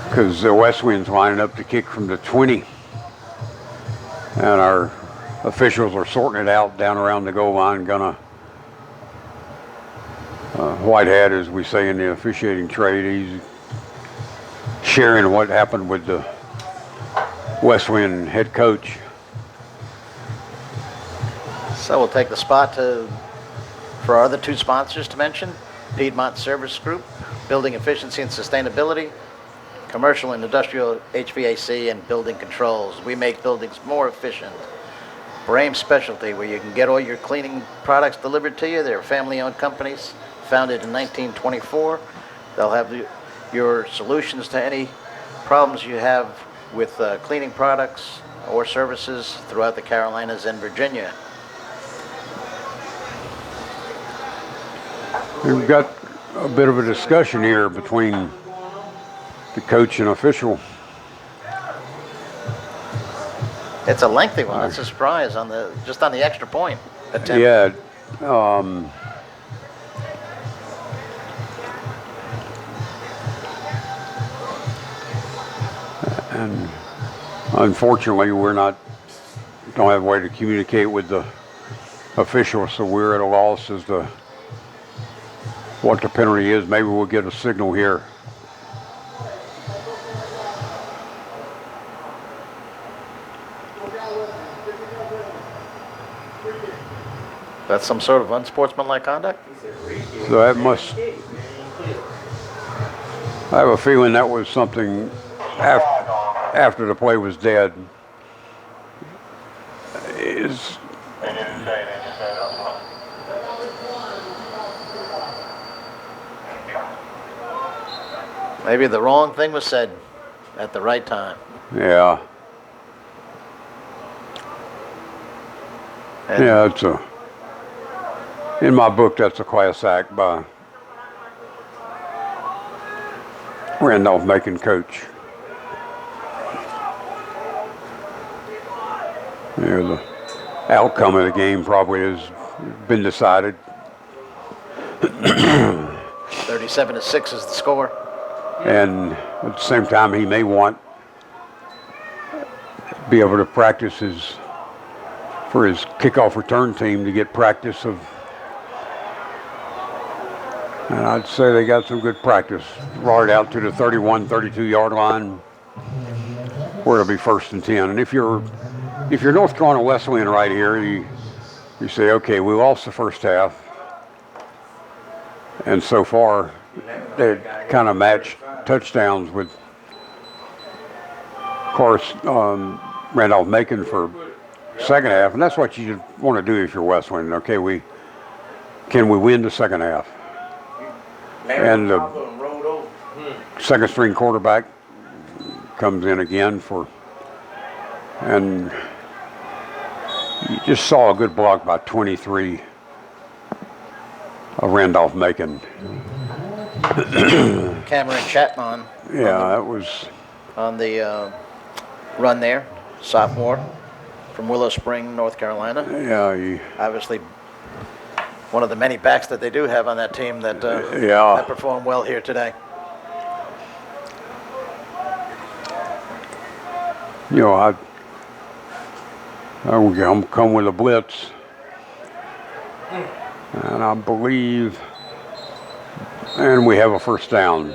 because the Wesleyans lining up to kick from the 20. And our officials are sorting it out down around the goal line. Gonna white hat, as we say in the officiating trade, he's sharing what happened with the Wesleyan head coach. So we'll take the spot for our other two sponsors to mention. Piedmont Service Group, Building Efficiency and Sustainability, Commercial and Industrial HVAC and Building Controls. We make buildings more efficient. Brame Specialty, where you can get all your cleaning products delivered to you. They're family-owned companies, founded in 1924. They'll have your solutions to any problems you have with cleaning products or services throughout the Carolinas and Virginia. We've got a bit of a discussion here between the coach and official. It's a lengthy one. It's a surprise just on the extra point attempt. Yeah. And unfortunately, don't have a way to communicate with the officials, so we're at a loss as to what the penalty is. Maybe we'll get a signal here. That's some sort of unsportsmanlike conduct? So that must, I have a feeling that was something after the play was dead. Maybe the wrong thing was said at the right time. Yeah. And Yeah, in my book, that's a class act by Randolph-Macon coach. The outcome of the game probably is been decided. 37-6 is the score. And at the same time, he may want be able to practice for his kickoff return team to get practice of. And I'd say they got some good practice. Brought it out to the 31, 32-yard line, where it'll be 1st and 10. And if you're North Carolina Wesleyan right here, you say, okay, we lost the first half, and so far they kind of matched touchdowns with, of course, Randolph-Macon for second half, and that's what you want to do if you're Wesleyan. Okay, can we win the second half? And the second string quarterback comes in again and you just saw a good block by 23 of Randolph-Macon. Cameron Chapman. Yeah, that was on the run there, sophomore from Willow Spring, North Carolina. Yeah, obviously one of the many backs that they do have on that team that that performed well here today. You know, I'm come with a blitz, and I believe, and we have a first down.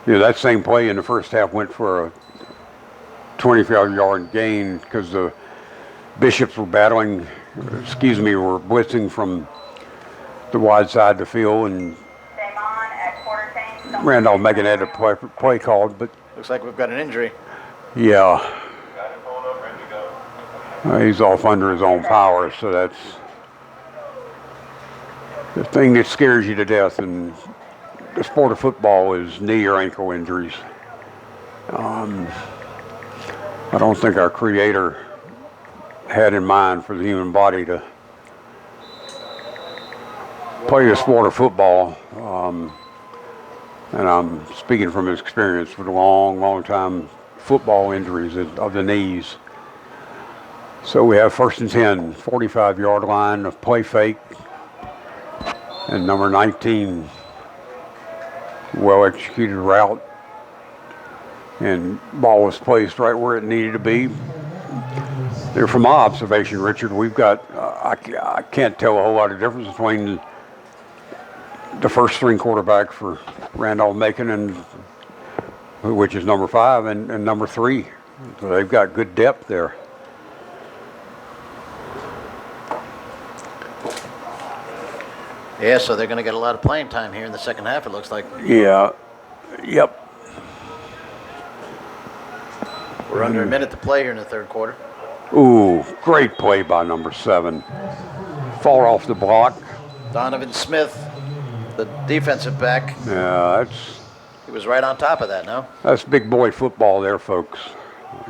You know, that same play in the first half went for a 25-yard gain because the Bishops were were blitzing from the wide side of the field, and Randolph-Macon had a play called, but looks like we've got an injury. Yeah. He's off under his own power, so that's the thing that scares you to death in the sport of football is knee or ankle injuries. I don't think our Creator had in mind for the human body to play the sport of football. And I'm speaking from experience with a long time football injuries of the knees. So we have 1st and 10, 45-yard line of play fake, and number 19, well-executed route, and ball was placed right where it needed to be. There, from my observation, Richard, we've got, I can't tell a whole lot of difference between the first string quarterback for Randolph-Macon, and which is number 5, and number 3. So they've got good depth there. Yeah, so they're going to get a lot of playing time here in the second half, it looks like. Yeah. Yep. We're under a minute to play here in the third quarter. Ooh, great play by number 7. Fall off the block. Donovan Smith, the defensive back. Yeah, he was right on top of that, no? That's big boy football there, folks.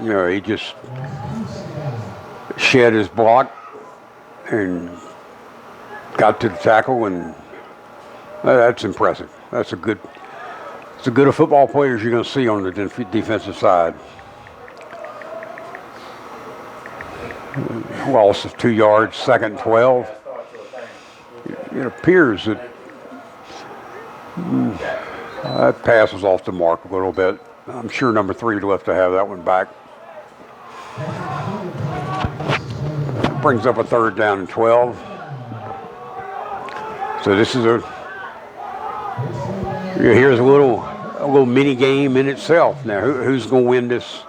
You know, he just shed his block and got to the tackle, and that's impressive. It's a good of football players you're going to see on the defensive side. Loss of 2 yards, 2nd and 12. It appears that that pass was off the mark a little bit. I'm sure number 3 would love to have that one back. Brings up a 3rd down and 12. So this is here's a little mini game in itself. Now, who's going to win this?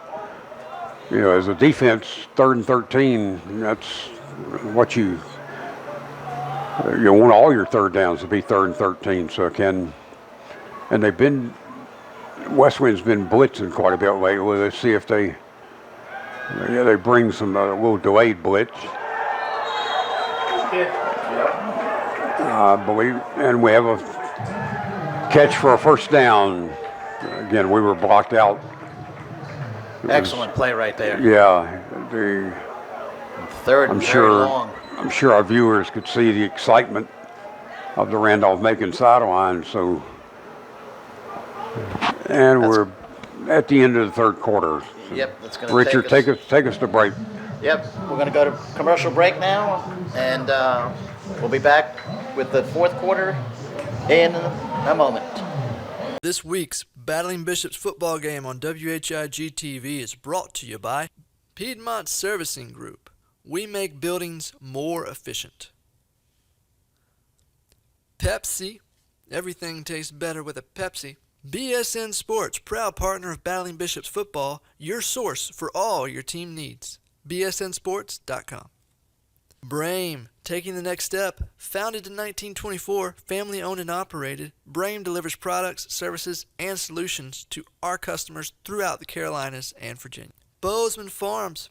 You know, as a defense, 3rd and 13. That's what you want all your 3rd downs to be 3rd and 13. So and Wesleyan's been blitzing quite a bit lately. Let's see if they bring some little delayed blitz. I believe, and we have a catch for a first down. Again, we were blocked out. Excellent play right there. Yeah, third. I'm sure our viewers could see the excitement of the Randolph-Macon sideline. So, and we're at the end of the third quarter. Yep, that's going to Richard, take us to break. Yep, we're going to go to commercial break now, and we'll be back with the fourth quarter in a moment. This week's Battling Bishops football game on WHIG TV is brought to you by Piedmont Servicing Group. We make buildings more efficient. Pepsi. Everything tastes better with a Pepsi. BSN Sports, proud partner of Battling Bishops football, your source for all your team needs. BSNSports.com. Brame, taking the next step. Founded in 1924, family owned and operated, Brame delivers products, services, and solutions to our customers throughout the Carolinas and Virginia. Bozeman Farms.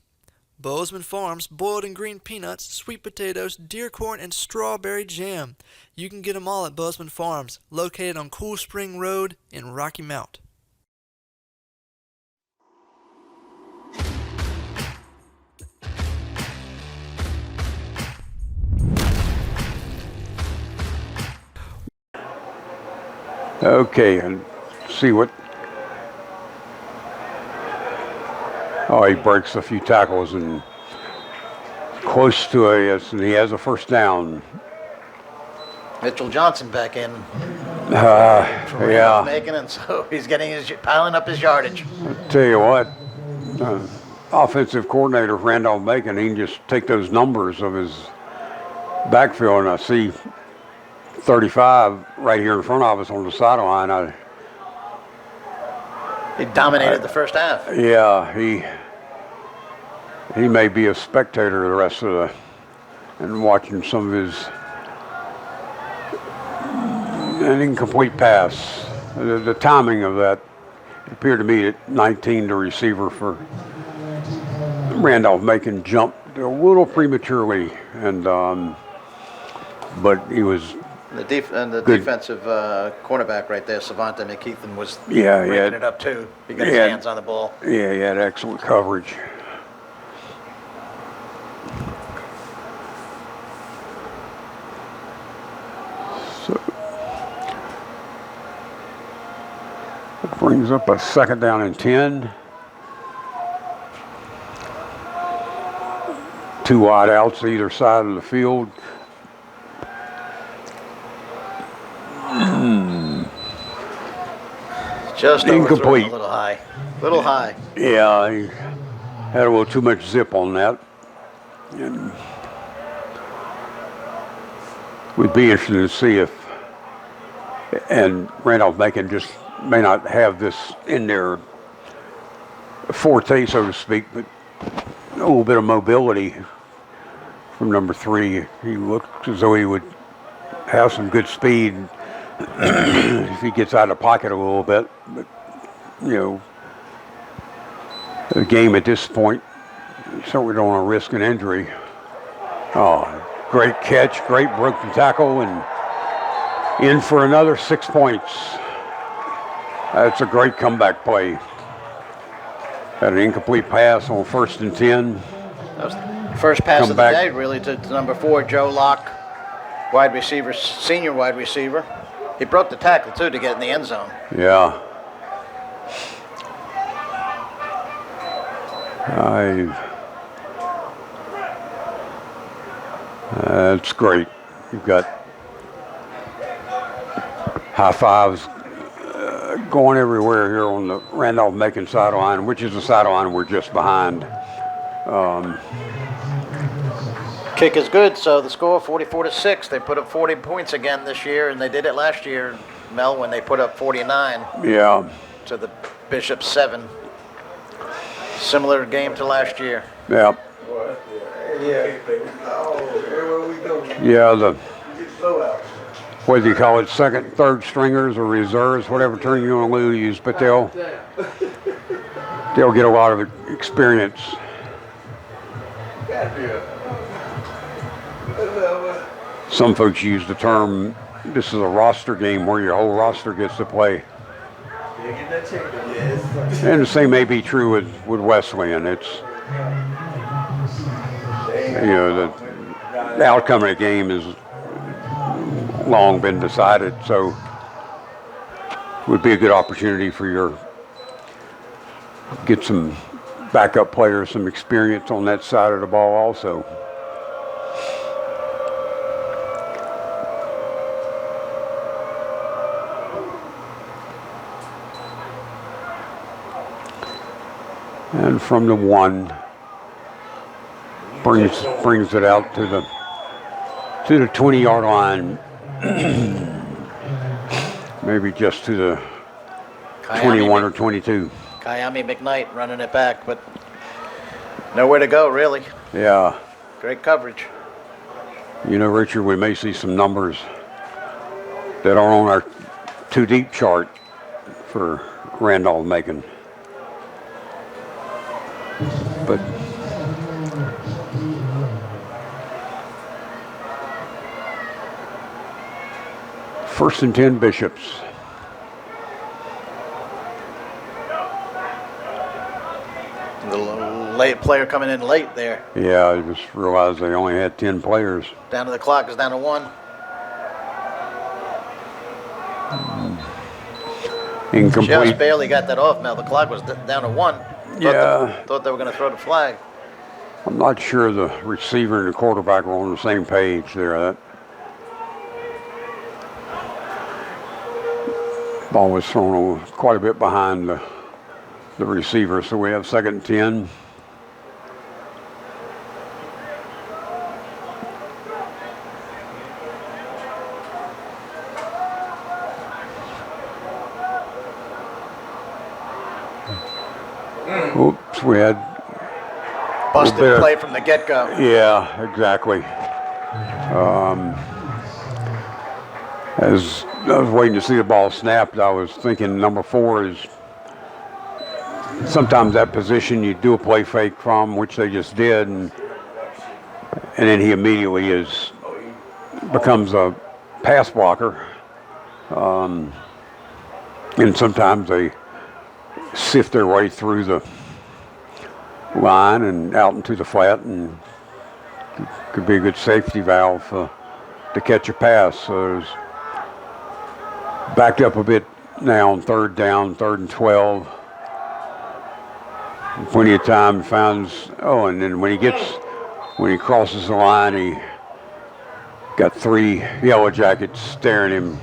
Bozeman Farms, boiled and green peanuts, sweet potatoes, deer corn, and strawberry jam. You can get them all at Bozeman Farms, located on Cool Spring Road in Rocky Mount. Okay, and see what. Oh, he breaks a few tackles and close to and he has a first down. Mitchell Johnson back in. Yeah. Making, and so he's piling up his yardage. I'll tell you what, offensive coordinator Randolph-Macon, he can just take those numbers of his backfield, and I see 35 right here in front of us on the sideline. He dominated the first half. Yeah, he may be a spectator the rest of and watching some of his an incomplete pass. The timing of that appeared to me at 19, the receiver for Randolph-Macon jumped a little prematurely, and but he was. The defensive cornerback right there, Savante McKeithen, was breaking it up too. He got his hands on the ball. Yeah, he had excellent coverage. So it brings up a second down and 10. 2 wide outs either side of the field. Just incomplete. A little high. Yeah, he had a little too much zip on that. And would be interesting to see if, and Randolph-Macon just may not have this in their forte, so to speak, but a little bit of mobility from number 3. He looked as though he would have some good speed if he gets out of the pocket a little bit. But, you know, the game at this point, you certainly don't want to risk an injury. Oh, great catch, great broken tackle, and in for another 6 points. That's a great comeback play. Had an incomplete pass on 1st and 10. That was the first pass of the day, really, to number 4, Joe Locke, wide receiver, senior wide receiver. He broke the tackle, too, to get in the end zone. Yeah. That's great. You've got high fives going everywhere here on the Randolph-Macon sideline, which is the sideline we're just behind. Kick is good, so the score 44-6. They put up 40 points again this year, and they did it last year, Mel, when they put up 49. Yeah. To the Bishop 7. Similar game to last year. Yeah. Yeah, what do you call it, second, third stringers or reserves, whatever term you want to use, but they'll get a lot of experience. Some folks use the term, this is a roster game where your whole roster gets to play. And the same may be true with Wesleyan. It's, you know, the outcome of the game has long been decided, so it would be a good opportunity for get some backup players some experience on that side of the ball also. And from the 1, brings it out to the 20-yard line. Maybe just to the 21 or 22. Kyami McKnight running it back, but nowhere to go, really. Yeah. Great coverage. You know, Richard, we may see some numbers that are on our 2-deep chart for Randolph-Macon. But first and 10, Bishops. The late player coming in late there. Yeah, I just realized they only had 10 players. Down to the clock is down to 1. Incomplete. Just barely got that off, Mel. The clock was down to 1. Thought they were going to throw the flag. I'm not sure the receiver and the quarterback were on the same page there. That ball was thrown quite a bit behind the receiver, so we have second and 10. Oops, we had busted play from the get-go. Yeah, exactly. As I was waiting to see the ball snapped, I was thinking number 4 is sometimes that position you do a play fake from, which they just did, and then he immediately becomes a pass blocker. And sometimes they sift their way through the line and out into the flat, and could be a good safety valve to catch a pass. So it's backed up a bit now on third down, 3rd and 12. Plenty of time, finds, and then when he crosses the line, he got 3 Yellow Jackets staring him.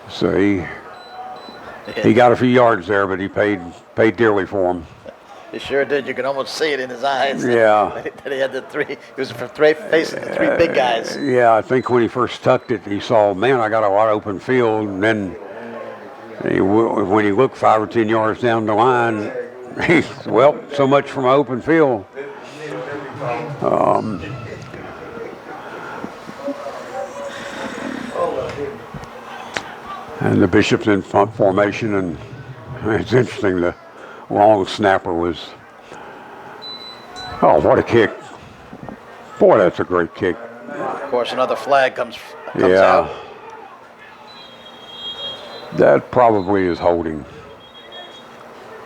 So he got a few yards there, but he paid dearly for them. He sure did. You can almost see it in his eyes. Yeah. That he had the 3. He was facing the 3 big guys. Yeah, I think when he first tucked it, he saw, man, I got a lot of open field. And then when he looked 5 or 10 yards down the line, well, so much from open field. And the Bishops in front formation, and it's interesting, the long snapper was, what a kick. Boy, that's a great kick. Of course, another flag comes Yeah. out. That probably is holding.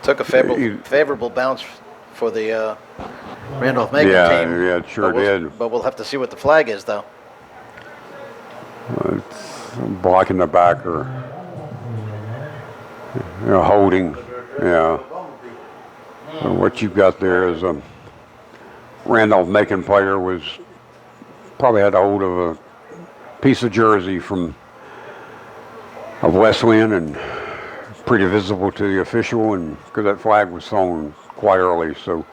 Took a favorable bounce for the Randolph-Macon team. Yeah, it sure did. But we'll have to see what the flag is, though. It's blocking the back or holding. Yeah. So what you've got there is a Randolph-Macon player probably had a hold of a piece of jersey of Wesleyan, and pretty visible to the official, and because that flag was thrown quite early, so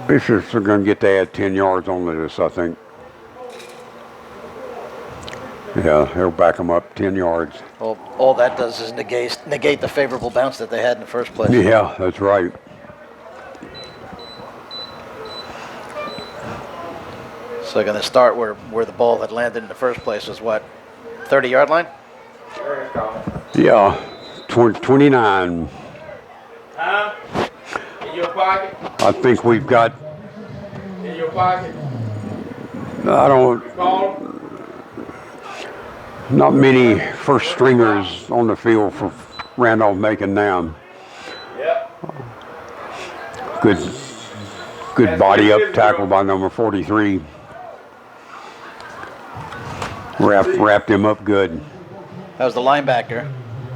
Bishops are going to get to add 10 yards onto this, I think. Yeah, he'll back them up 10 yards. Well, all that does is negate the favorable bounce that they had in the first place. Yeah, that's right. So they're going to start where the ball had landed in the first place was what, 30-yard line? Yeah, 29. Huh? In your pocket? I think we've got, In your pocket? not many first stringers on the field for Randolph-Macon now. Yep. Good body up tackle by number 43. Wrapped him up good. That was the linebacker,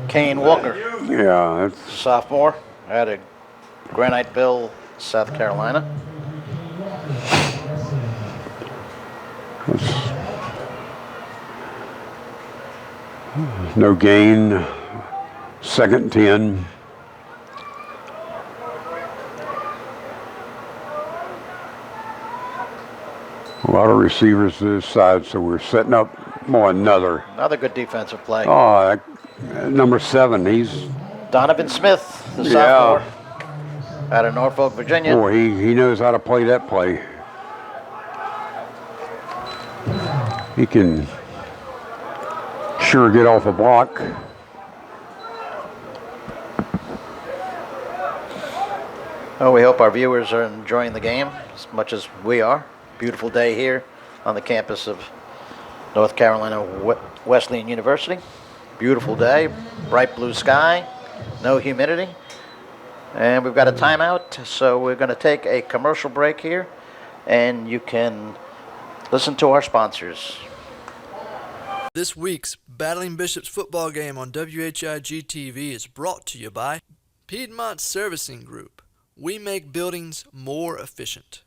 Kane Walker, Yeah, that's sophomore. out of Graniteville, South Carolina. No gain. 2nd and 10. A lot of receivers to this side, so we're setting up another. Another good defensive play. Oh, number 7, he's... Donovan Smith, the sophomore, out of Norfolk, Virginia. Boy, he knows how to play that play. He can sure get off a block. Well, we hope our viewers are enjoying the game as much as we are. Beautiful day here on the campus of North Carolina Wesleyan University. Beautiful day, bright blue sky, no humidity. And we've got a timeout, so we're going to take a commercial break here, and you can listen to our sponsors. This week's Battling Bishops football game on WHIG TV is brought to you by Piedmont Servicing Group. We make buildings more efficient.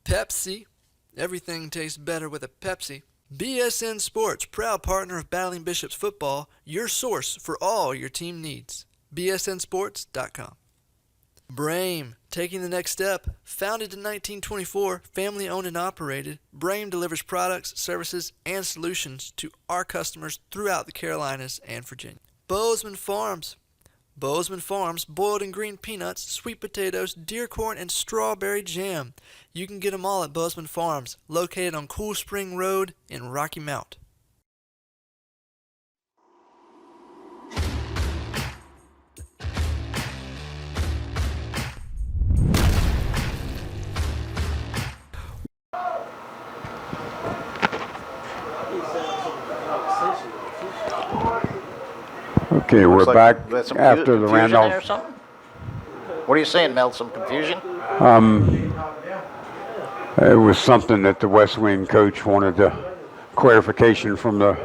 Pepsi. Everything tastes better with a Pepsi. BSN Sports, proud partner of Battling Bishops football, your source for all your team needs. BSNsports.com. Brame, taking the next step. Founded in 1924, family owned and operated, Brame delivers products, services, and solutions to our customers throughout the Carolinas and Virginia. Bozeman Farms. Bozeman Farms, boiled and green peanuts, sweet potatoes, deer corn, and strawberry jam. You can get them all at Bozeman Farms, located on Cool Spring Road in Rocky Mount. Okay, we're back after the Randolph. Or something? What are you saying, Mel? Some confusion? It was something that the Wesleyan coach wanted clarification from the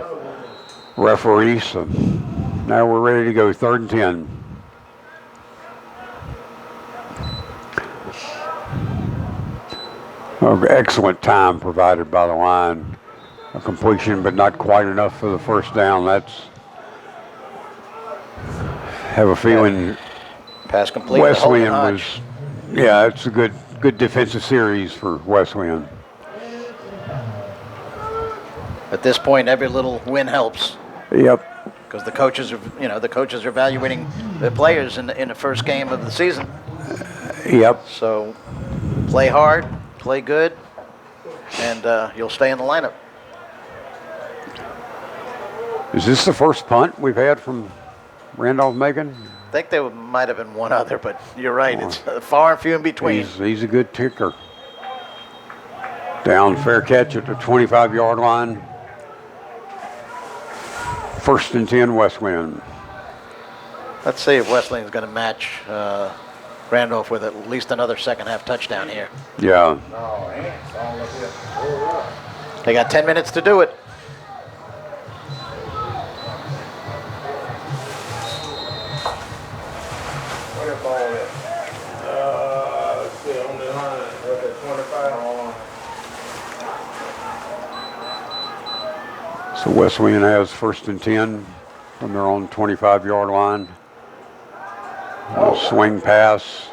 referee. So now we're ready to go. 3rd and 10. Oh, excellent time provided by the line. A completion, but not quite enough for the first down. Have a feeling pass complete. Wesleyan was, it's a good defensive series for Wesleyan. At this point, every little win helps. Yep. Because the coaches are evaluating the players in the first game of the season. Yep. So play hard, play good, and you'll stay in the lineup. Is this the first punt we've had from Randolph-Macon? I think there might have been one other, but you're right. It's far and few in between. He's a good kicker. Down, fair catch at the 25-yard line. 1st and 10, Wesleyan. Let's see if Wesleyan's going to match Randolph with at least another second-half touchdown here. Yeah. They got 10 minutes to do it. So Wesleyan has 1st and 10 from their own 25-yard line. Swing pass.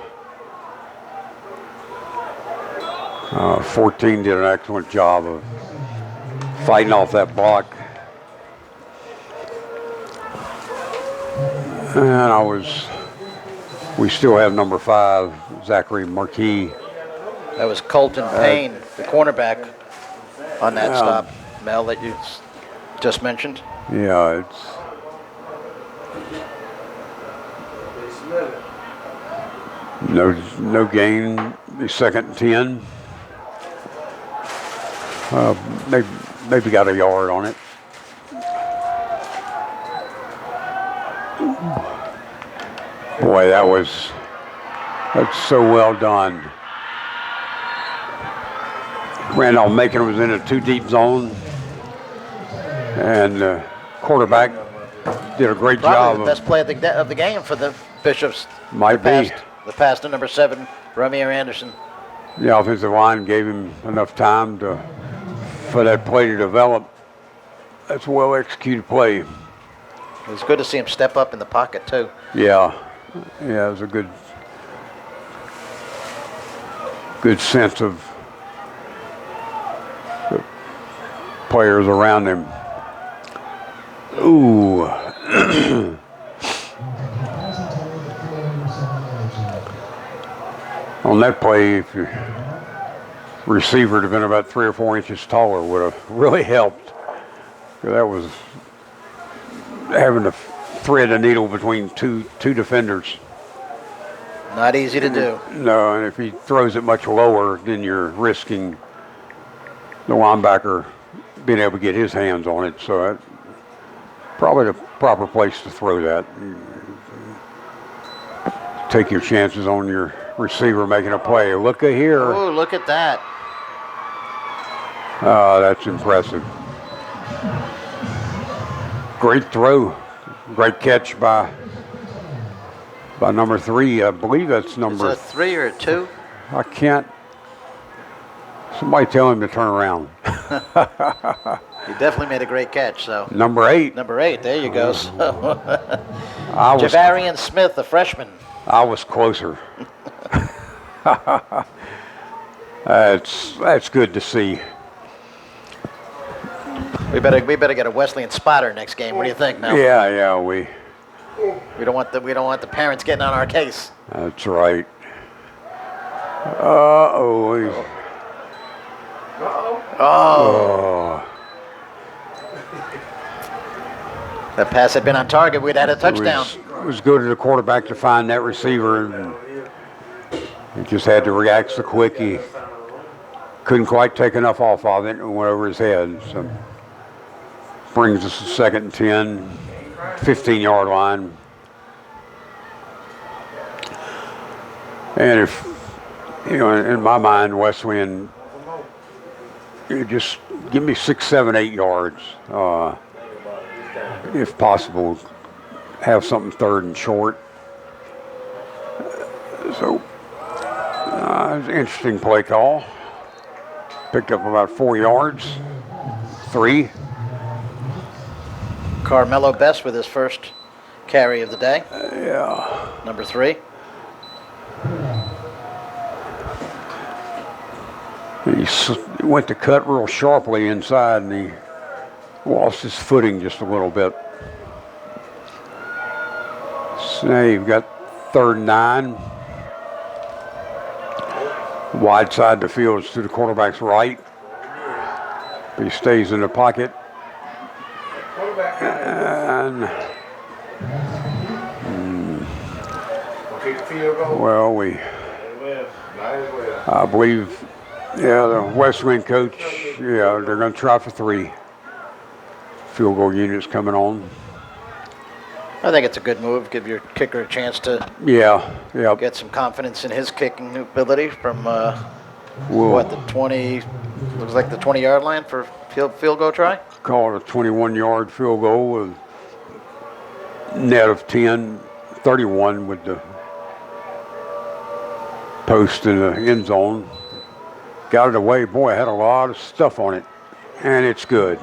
14 did an excellent job of fighting off that block. And we still have number 5, Zachary Marquis. That was Colton Payne, the cornerback, on that stop, Mel, that you just mentioned. Yeah, it's no gain. The 2nd and 10. Maybe got a yard on it. Boy, that's so well done. Randolph-Macon was in a 2 deep zone, and quarterback did a great Probably job the of best play of the game for the Bishops. Might be. The pass to number 7, Romeo Anderson. the offensive line gave him enough time for that play to develop. That's a well executed play. It was good to see him step up in the pocket too. Yeah, it was a good sense of the players around him. Ooh. On that play, if your receiver had been about 3 or 4 inches taller, would have really helped. That was having to thread a needle between two defenders. Not easy to do. No, and if he throws it much lower, then you're risking the linebacker being able to get his hands on it. So that, probably the proper place to throw that. Take your chances on your receiver making a play. Look at here. Oh, look at that. That's impressive. Great throw. Great catch by number 3. I believe that's number. Is it a 3 or a 2? I can't. Somebody tell him to turn around. He definitely made a great catch. So Number 8. number 8, there you go. So, was Javarian Smith, the freshman. I was closer. That's good to see. We better get a Wesleyan spotter next game. What do you think, Mel? Yeah, we. We don't want the parents getting on our case. That's right. Uh-oh. Oh. That pass had been on target. We'd had a touchdown. It was good of the quarterback to find that receiver, and he just had to react so quick. He couldn't quite take enough off of it and went over his head. So brings us to 2nd and 10, 15-yard line. And if, in my mind, Wesleyan, just give me 6, 7, 8 yards. If possible, have something 3rd and short. So, it's an interesting play call. Picked up about 4 yards. 3. Carmelo Best with his first carry of the day. Yeah. Number 3. He went to cut real sharply inside, and he lost his footing just a little bit. So now you've got 3rd and 9. Wide side of the field is to the quarterback's right. He stays in the pocket. And, well, I believe, the Wesleyan coach, they're going to try for 3. Field goal units coming on. I think it's a good move. Give your kicker a chance to get some confidence in his kicking ability from the 20, looks like the 20-yard line for field goal try. Call it a 21-yard field goal with net of 10, 31 with the post in the end zone. Got it away. Boy, it had a lot of stuff on it, and it's good.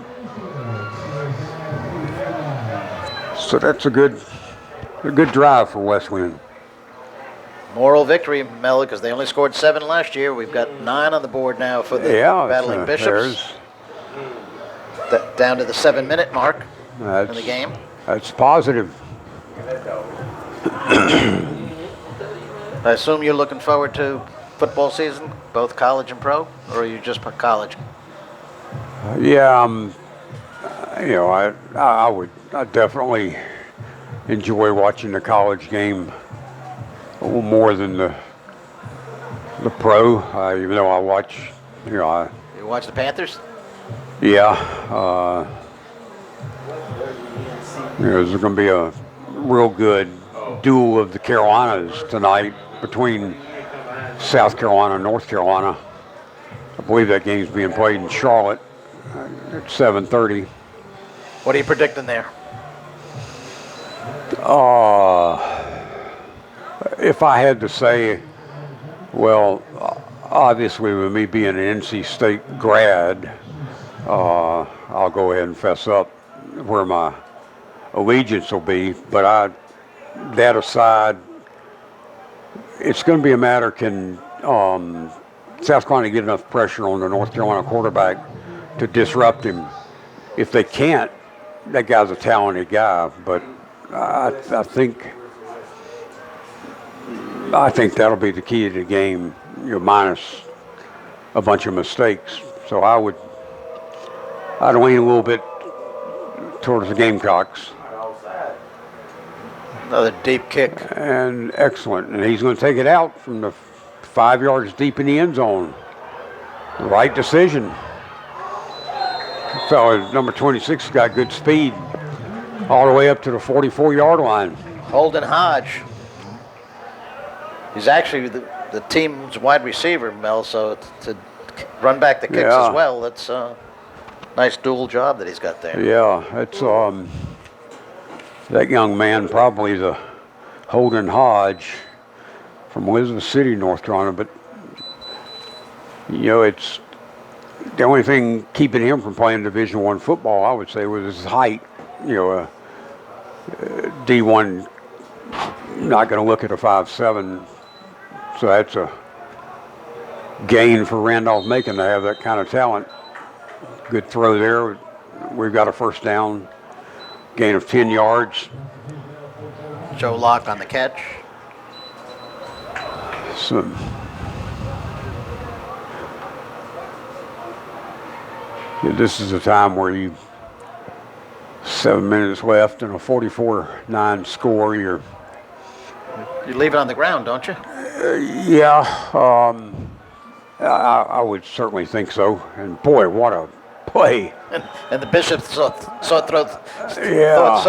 So that's a good drive for Wesleyan. Moral victory, Mel, because they only scored 7 last year. We've got 9 on the board now for the Battling Bishops. Down to the 7-minute mark in the game. That's positive. I assume you're looking forward to football season, both college and pro, or are you just college? Yeah, I definitely enjoy watching the college game a little more than the pro. Even though I watch, You watch the Panthers? Yeah. There's going to be a real good duel of the Carolinas tonight between South Carolina and North Carolina. I believe that game's being played in Charlotte at 7:30. What are you predicting there? If I had to say, well, obviously with me being an NC State grad, I'll go ahead and fess up where my allegiance will be. But that aside, it's going to be a matter, can South Carolina get enough pressure on the North Carolina quarterback to disrupt him? If they can't, that guy's a talented guy, but I think that'll be the key to the game, minus a bunch of mistakes. So I'd lean a little bit towards the Gamecocks. Another deep kick. And excellent. And he's going to take it out from the 5 yards deep in the end zone. Right decision. Fellow number 26 got good speed all the way up to the 44-yard line. Holden Hodge. He's actually the team's wide receiver, Mel, so to run back the kicks as well, that's a nice dual job that he's got there. Yeah, it's that young man, probably the Holden Hodge from Elizabeth City, North Carolina, but it's the only thing keeping him from playing Division I football, I would say, was his height. D1 not going to look at a 5'7", so that's a gain for Randolph-Macon to have that kind of talent. Good throw there. We've got a first down, gain of 10 yards. Joe Locke on the catch. So, this is a time where 7 minutes left and a 44-9 score. You leave it on the ground, don't you? I would certainly think so. And boy, what a play! And the Bishops thought so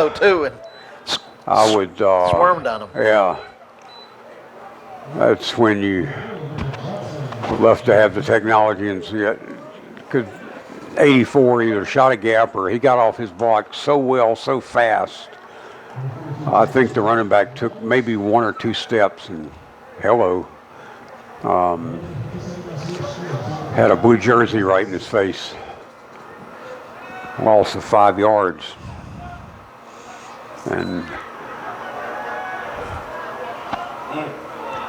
too, and I would swarmed on him. Yeah, that's when you would love to have the technology and see it. Because 84 either shot a gap or he got off his block so well, so fast. I think the running back took maybe 1 or 2 steps and hello. Had a blue jersey right in his face. Loss of 5 yards. And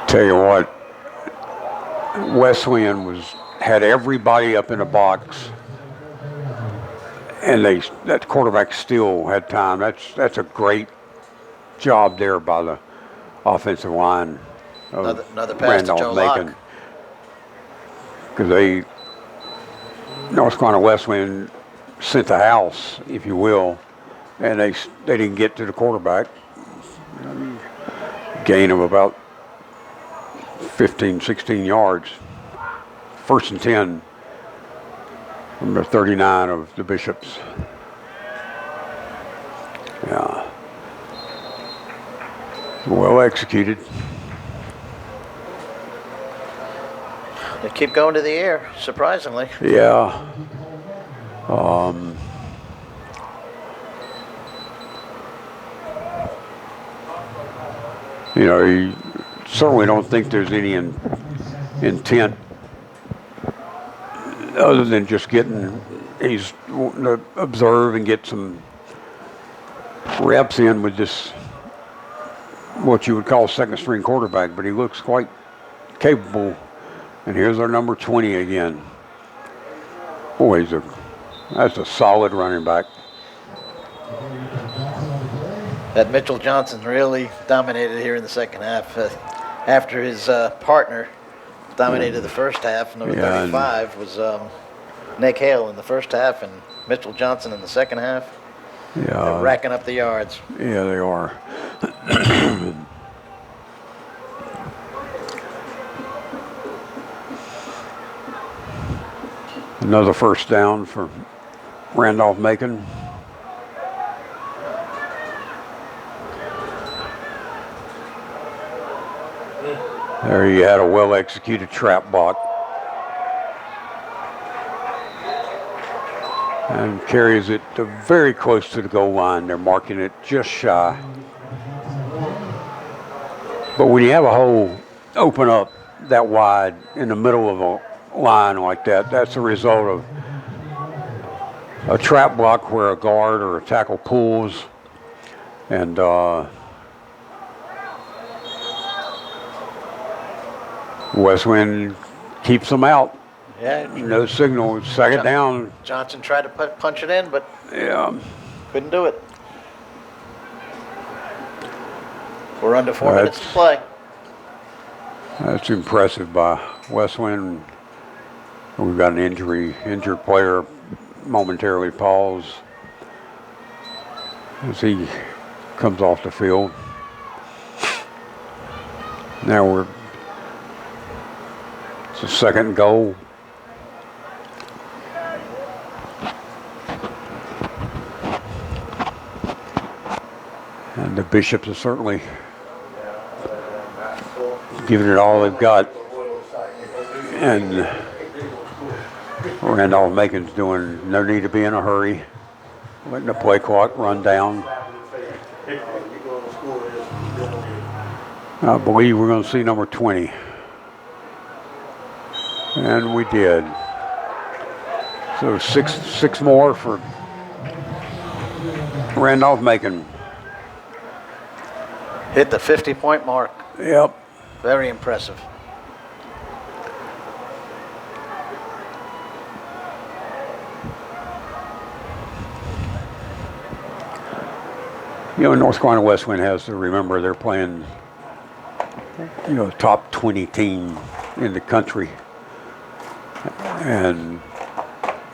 tell you what, Wesleyan had everybody up in a box, and that quarterback still had time. That's a great job there by the offensive line. Another pass to Joe Locke. Because North Carolina Wesleyan sent the house, if you will, and they didn't get to the quarterback. Gain of about 15, 16 yards. First and 10 from the 39 of the Bishops. Yeah. Well executed. They keep going to the air, surprisingly. Yeah. You certainly don't think there's any intent other than just he's wanting to observe and get some reps in with this, what you would call second string quarterback, but he looks quite capable. And here's our number 20 again. Boy, that's a solid running back. That Mitchell Johnson really dominated here in the second half. After his partner dominated the first half, number 35 was Nick Hale in the first half, and Mitchell Johnson in the second half. Yeah, they're racking up the yards. Yeah, they are. Another first down for Randolph-Macon. There you had a well-executed trap block. And carries it very close to the goal line. They're marking it just shy. But when you have a hole open up that wide in the middle of a line like that, that's a result of a trap block where a guard or a tackle pulls, and Wesleyan keeps them out. Yeah. No signal. Second down. Johnson tried to punch it in, but Yeah. couldn't do it. We're under 4 minutes to play. That's impressive by Wesleyan. We've got an injured player momentarily paused as he comes off the field. Now it's a second goal. And the Bishops are certainly giving it all they've got. And Randolph-Macon's doing no need to be in a hurry, letting the play clock run down. I believe we're going to see number 20. And we did. So six more for Randolph-Macon. Hit the 50-point mark. Yep. Very impressive. You know, North Carolina Wesleyan has to remember they're playing, top 20 team in the country. And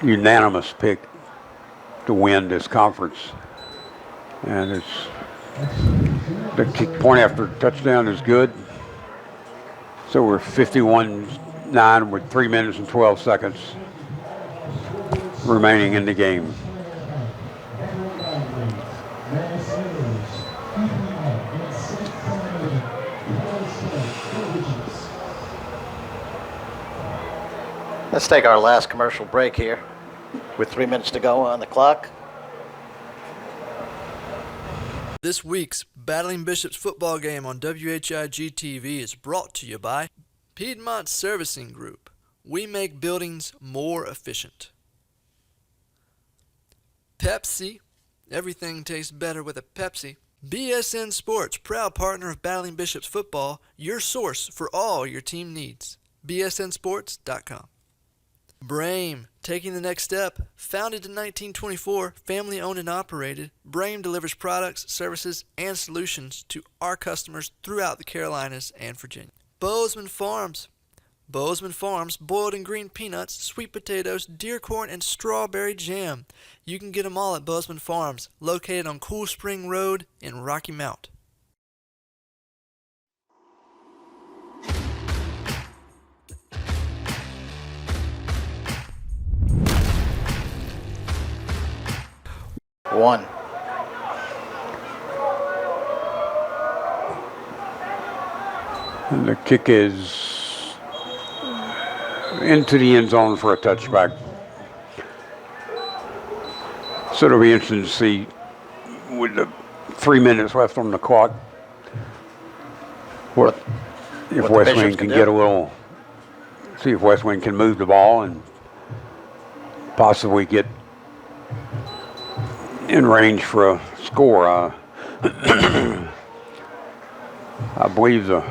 unanimous pick to win this conference. And the point after touchdown is good. So we're 51-9 with 3 minutes and 12 seconds remaining in the game. Let's take our last commercial break here with 3 minutes to go on the clock. This week's Battling Bishops football game on WHIG TV is brought to you by Piedmont Servicing Group. We make buildings more efficient. Pepsi. Everything tastes better with a Pepsi. BSN Sports, proud partner of Battling Bishops football, your source for all your team needs. BSNsports.com. Brame, taking the next step. Founded in 1924, family owned and operated, Brame delivers products, services, and solutions to our customers throughout the Carolinas and Virginia. Bozeman Farms. Bozeman Farms, boiled and green peanuts, sweet potatoes, deer corn, and strawberry jam. You can get them all at Bozeman Farms, located on Cool Spring Road in Rocky Mount. One. And the kick is into the end zone for a touchback. So it'll be interesting to see with the 3 minutes left on the clock if Wesleyan can get a little, see if Wesleyan can move the ball and possibly get in range for a score. I believe the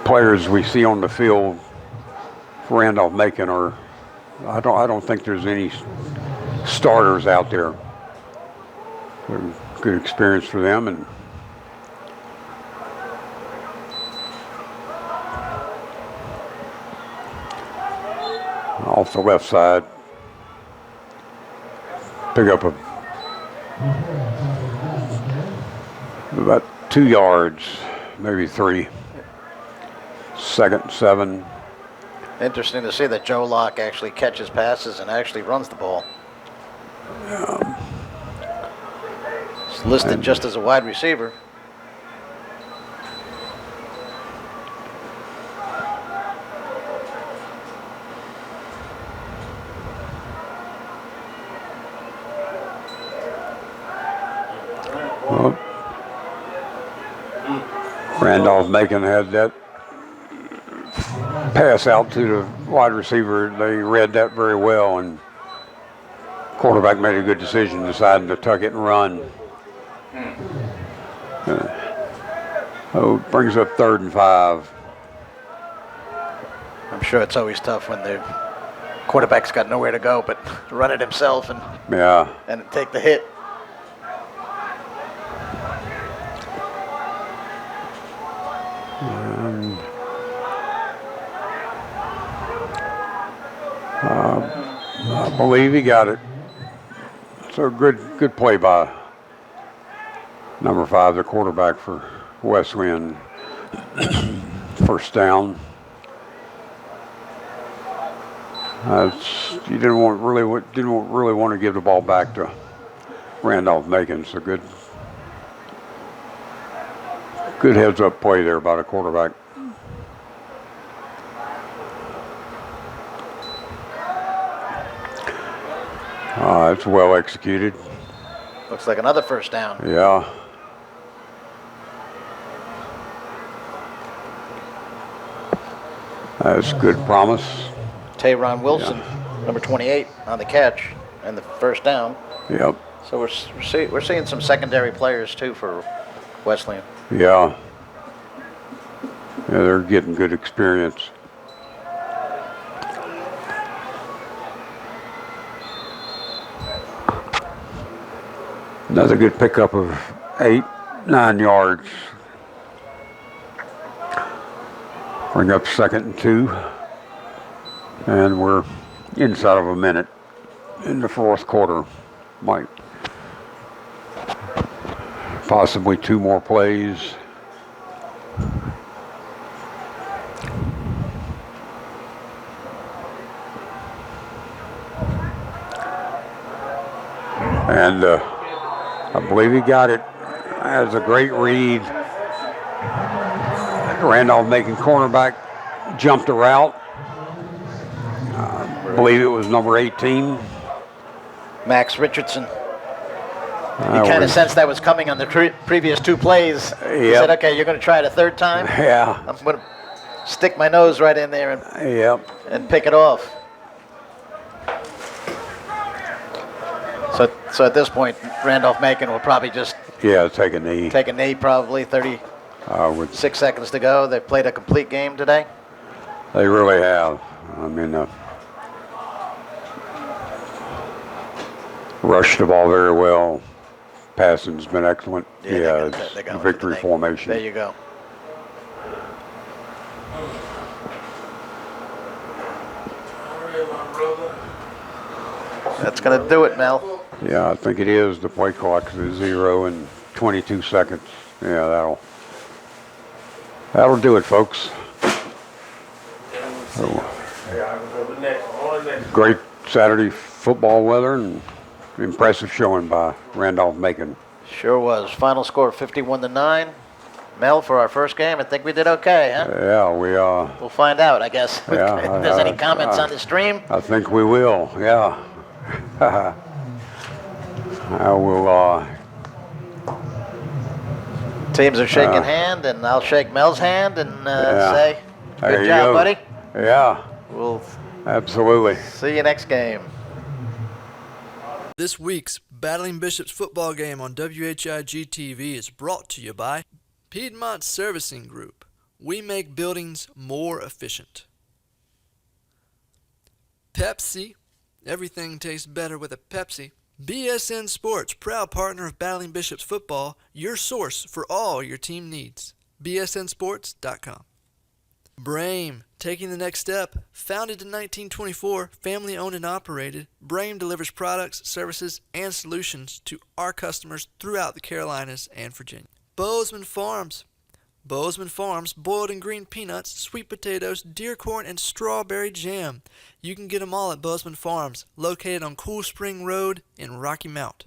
players we see on the field for Randolph-Macon are, I don't think there's any starters out there. Good experience for them, and off the left side, pick up about 2 yards, maybe 3. Second 7. Interesting to see that Joe Locke actually catches passes and actually runs the ball. It's listed just as a wide receiver. Well, Randolph-Macon had that pass out to the wide receiver. They read that very well, and quarterback made a good decision, deciding to tuck it and run. Brings up 3rd and 5. I'm sure it's always tough when the quarterback's got nowhere to go but run it himself and take the hit. And, I believe he got it. So good play by number 5, the quarterback for Wesleyan. First down. You didn't really want to give the ball back to Randolph-Macon. So good heads-up play there by the quarterback. It's well executed. Looks like another first down. Yeah. That's good promise. Tayron Wilson, number 28, on the catch and the first down. Yep. So we're seeing some secondary players too for Wesleyan. Yeah. They're getting good experience. Another good pickup of 8-9 yards. Bring up 2nd and 2. And we're inside of a minute in the 4th quarter. Might possibly 2 more plays. And I believe he got it. That's a great read. Randolph-Macon cornerback jumped a route. I believe it was number 18. Max Richardson. You kind of sensed that was coming on the previous 2 plays. He said, okay, you're going to try it a 3rd time? Yeah. I'm going to stick my nose right in there and pick it off. So at this point, Randolph-Macon will probably just take a knee. Take a knee, probably 36 seconds to go. They played a complete game today. They really have. I mean, rushed the ball very well. Passing's been excellent. They it's victory formation. There you go. That's going to do it, Mel. Yeah, I think it is. The play clock is 0 and 22 seconds. Yeah, that'll do it, folks. Great Saturday football weather and impressive showing by Randolph-Macon. Sure was. Final score 51-9. Mel, for our first game, I think we did okay, huh? Yeah, we'll find out, I guess. If there's any comments on the stream. I think we will. Yeah. I will. Teams are shaking hand, and I'll shake Mel's hand and say, good job, buddy. Yeah. We'll absolutely see you next game. This week's Battling Bishops football game on WHIG TV is brought to you by Piedmont Servicing Group. We make buildings more efficient. Pepsi. Everything tastes better with a Pepsi. BSN Sports, proud partner of Battling Bishops football, your source for all your team needs. BSNsports.com. Brame, taking the next step. Founded in 1924, family owned and operated, Brame delivers products, services, and solutions to our customers throughout the Carolinas and Virginia. Bozeman Farms. Bozeman Farms, boiled and green peanuts, sweet potatoes, deer corn, and strawberry jam. You can get them all at Bozeman Farms, located on Cool Spring Road in Rocky Mount.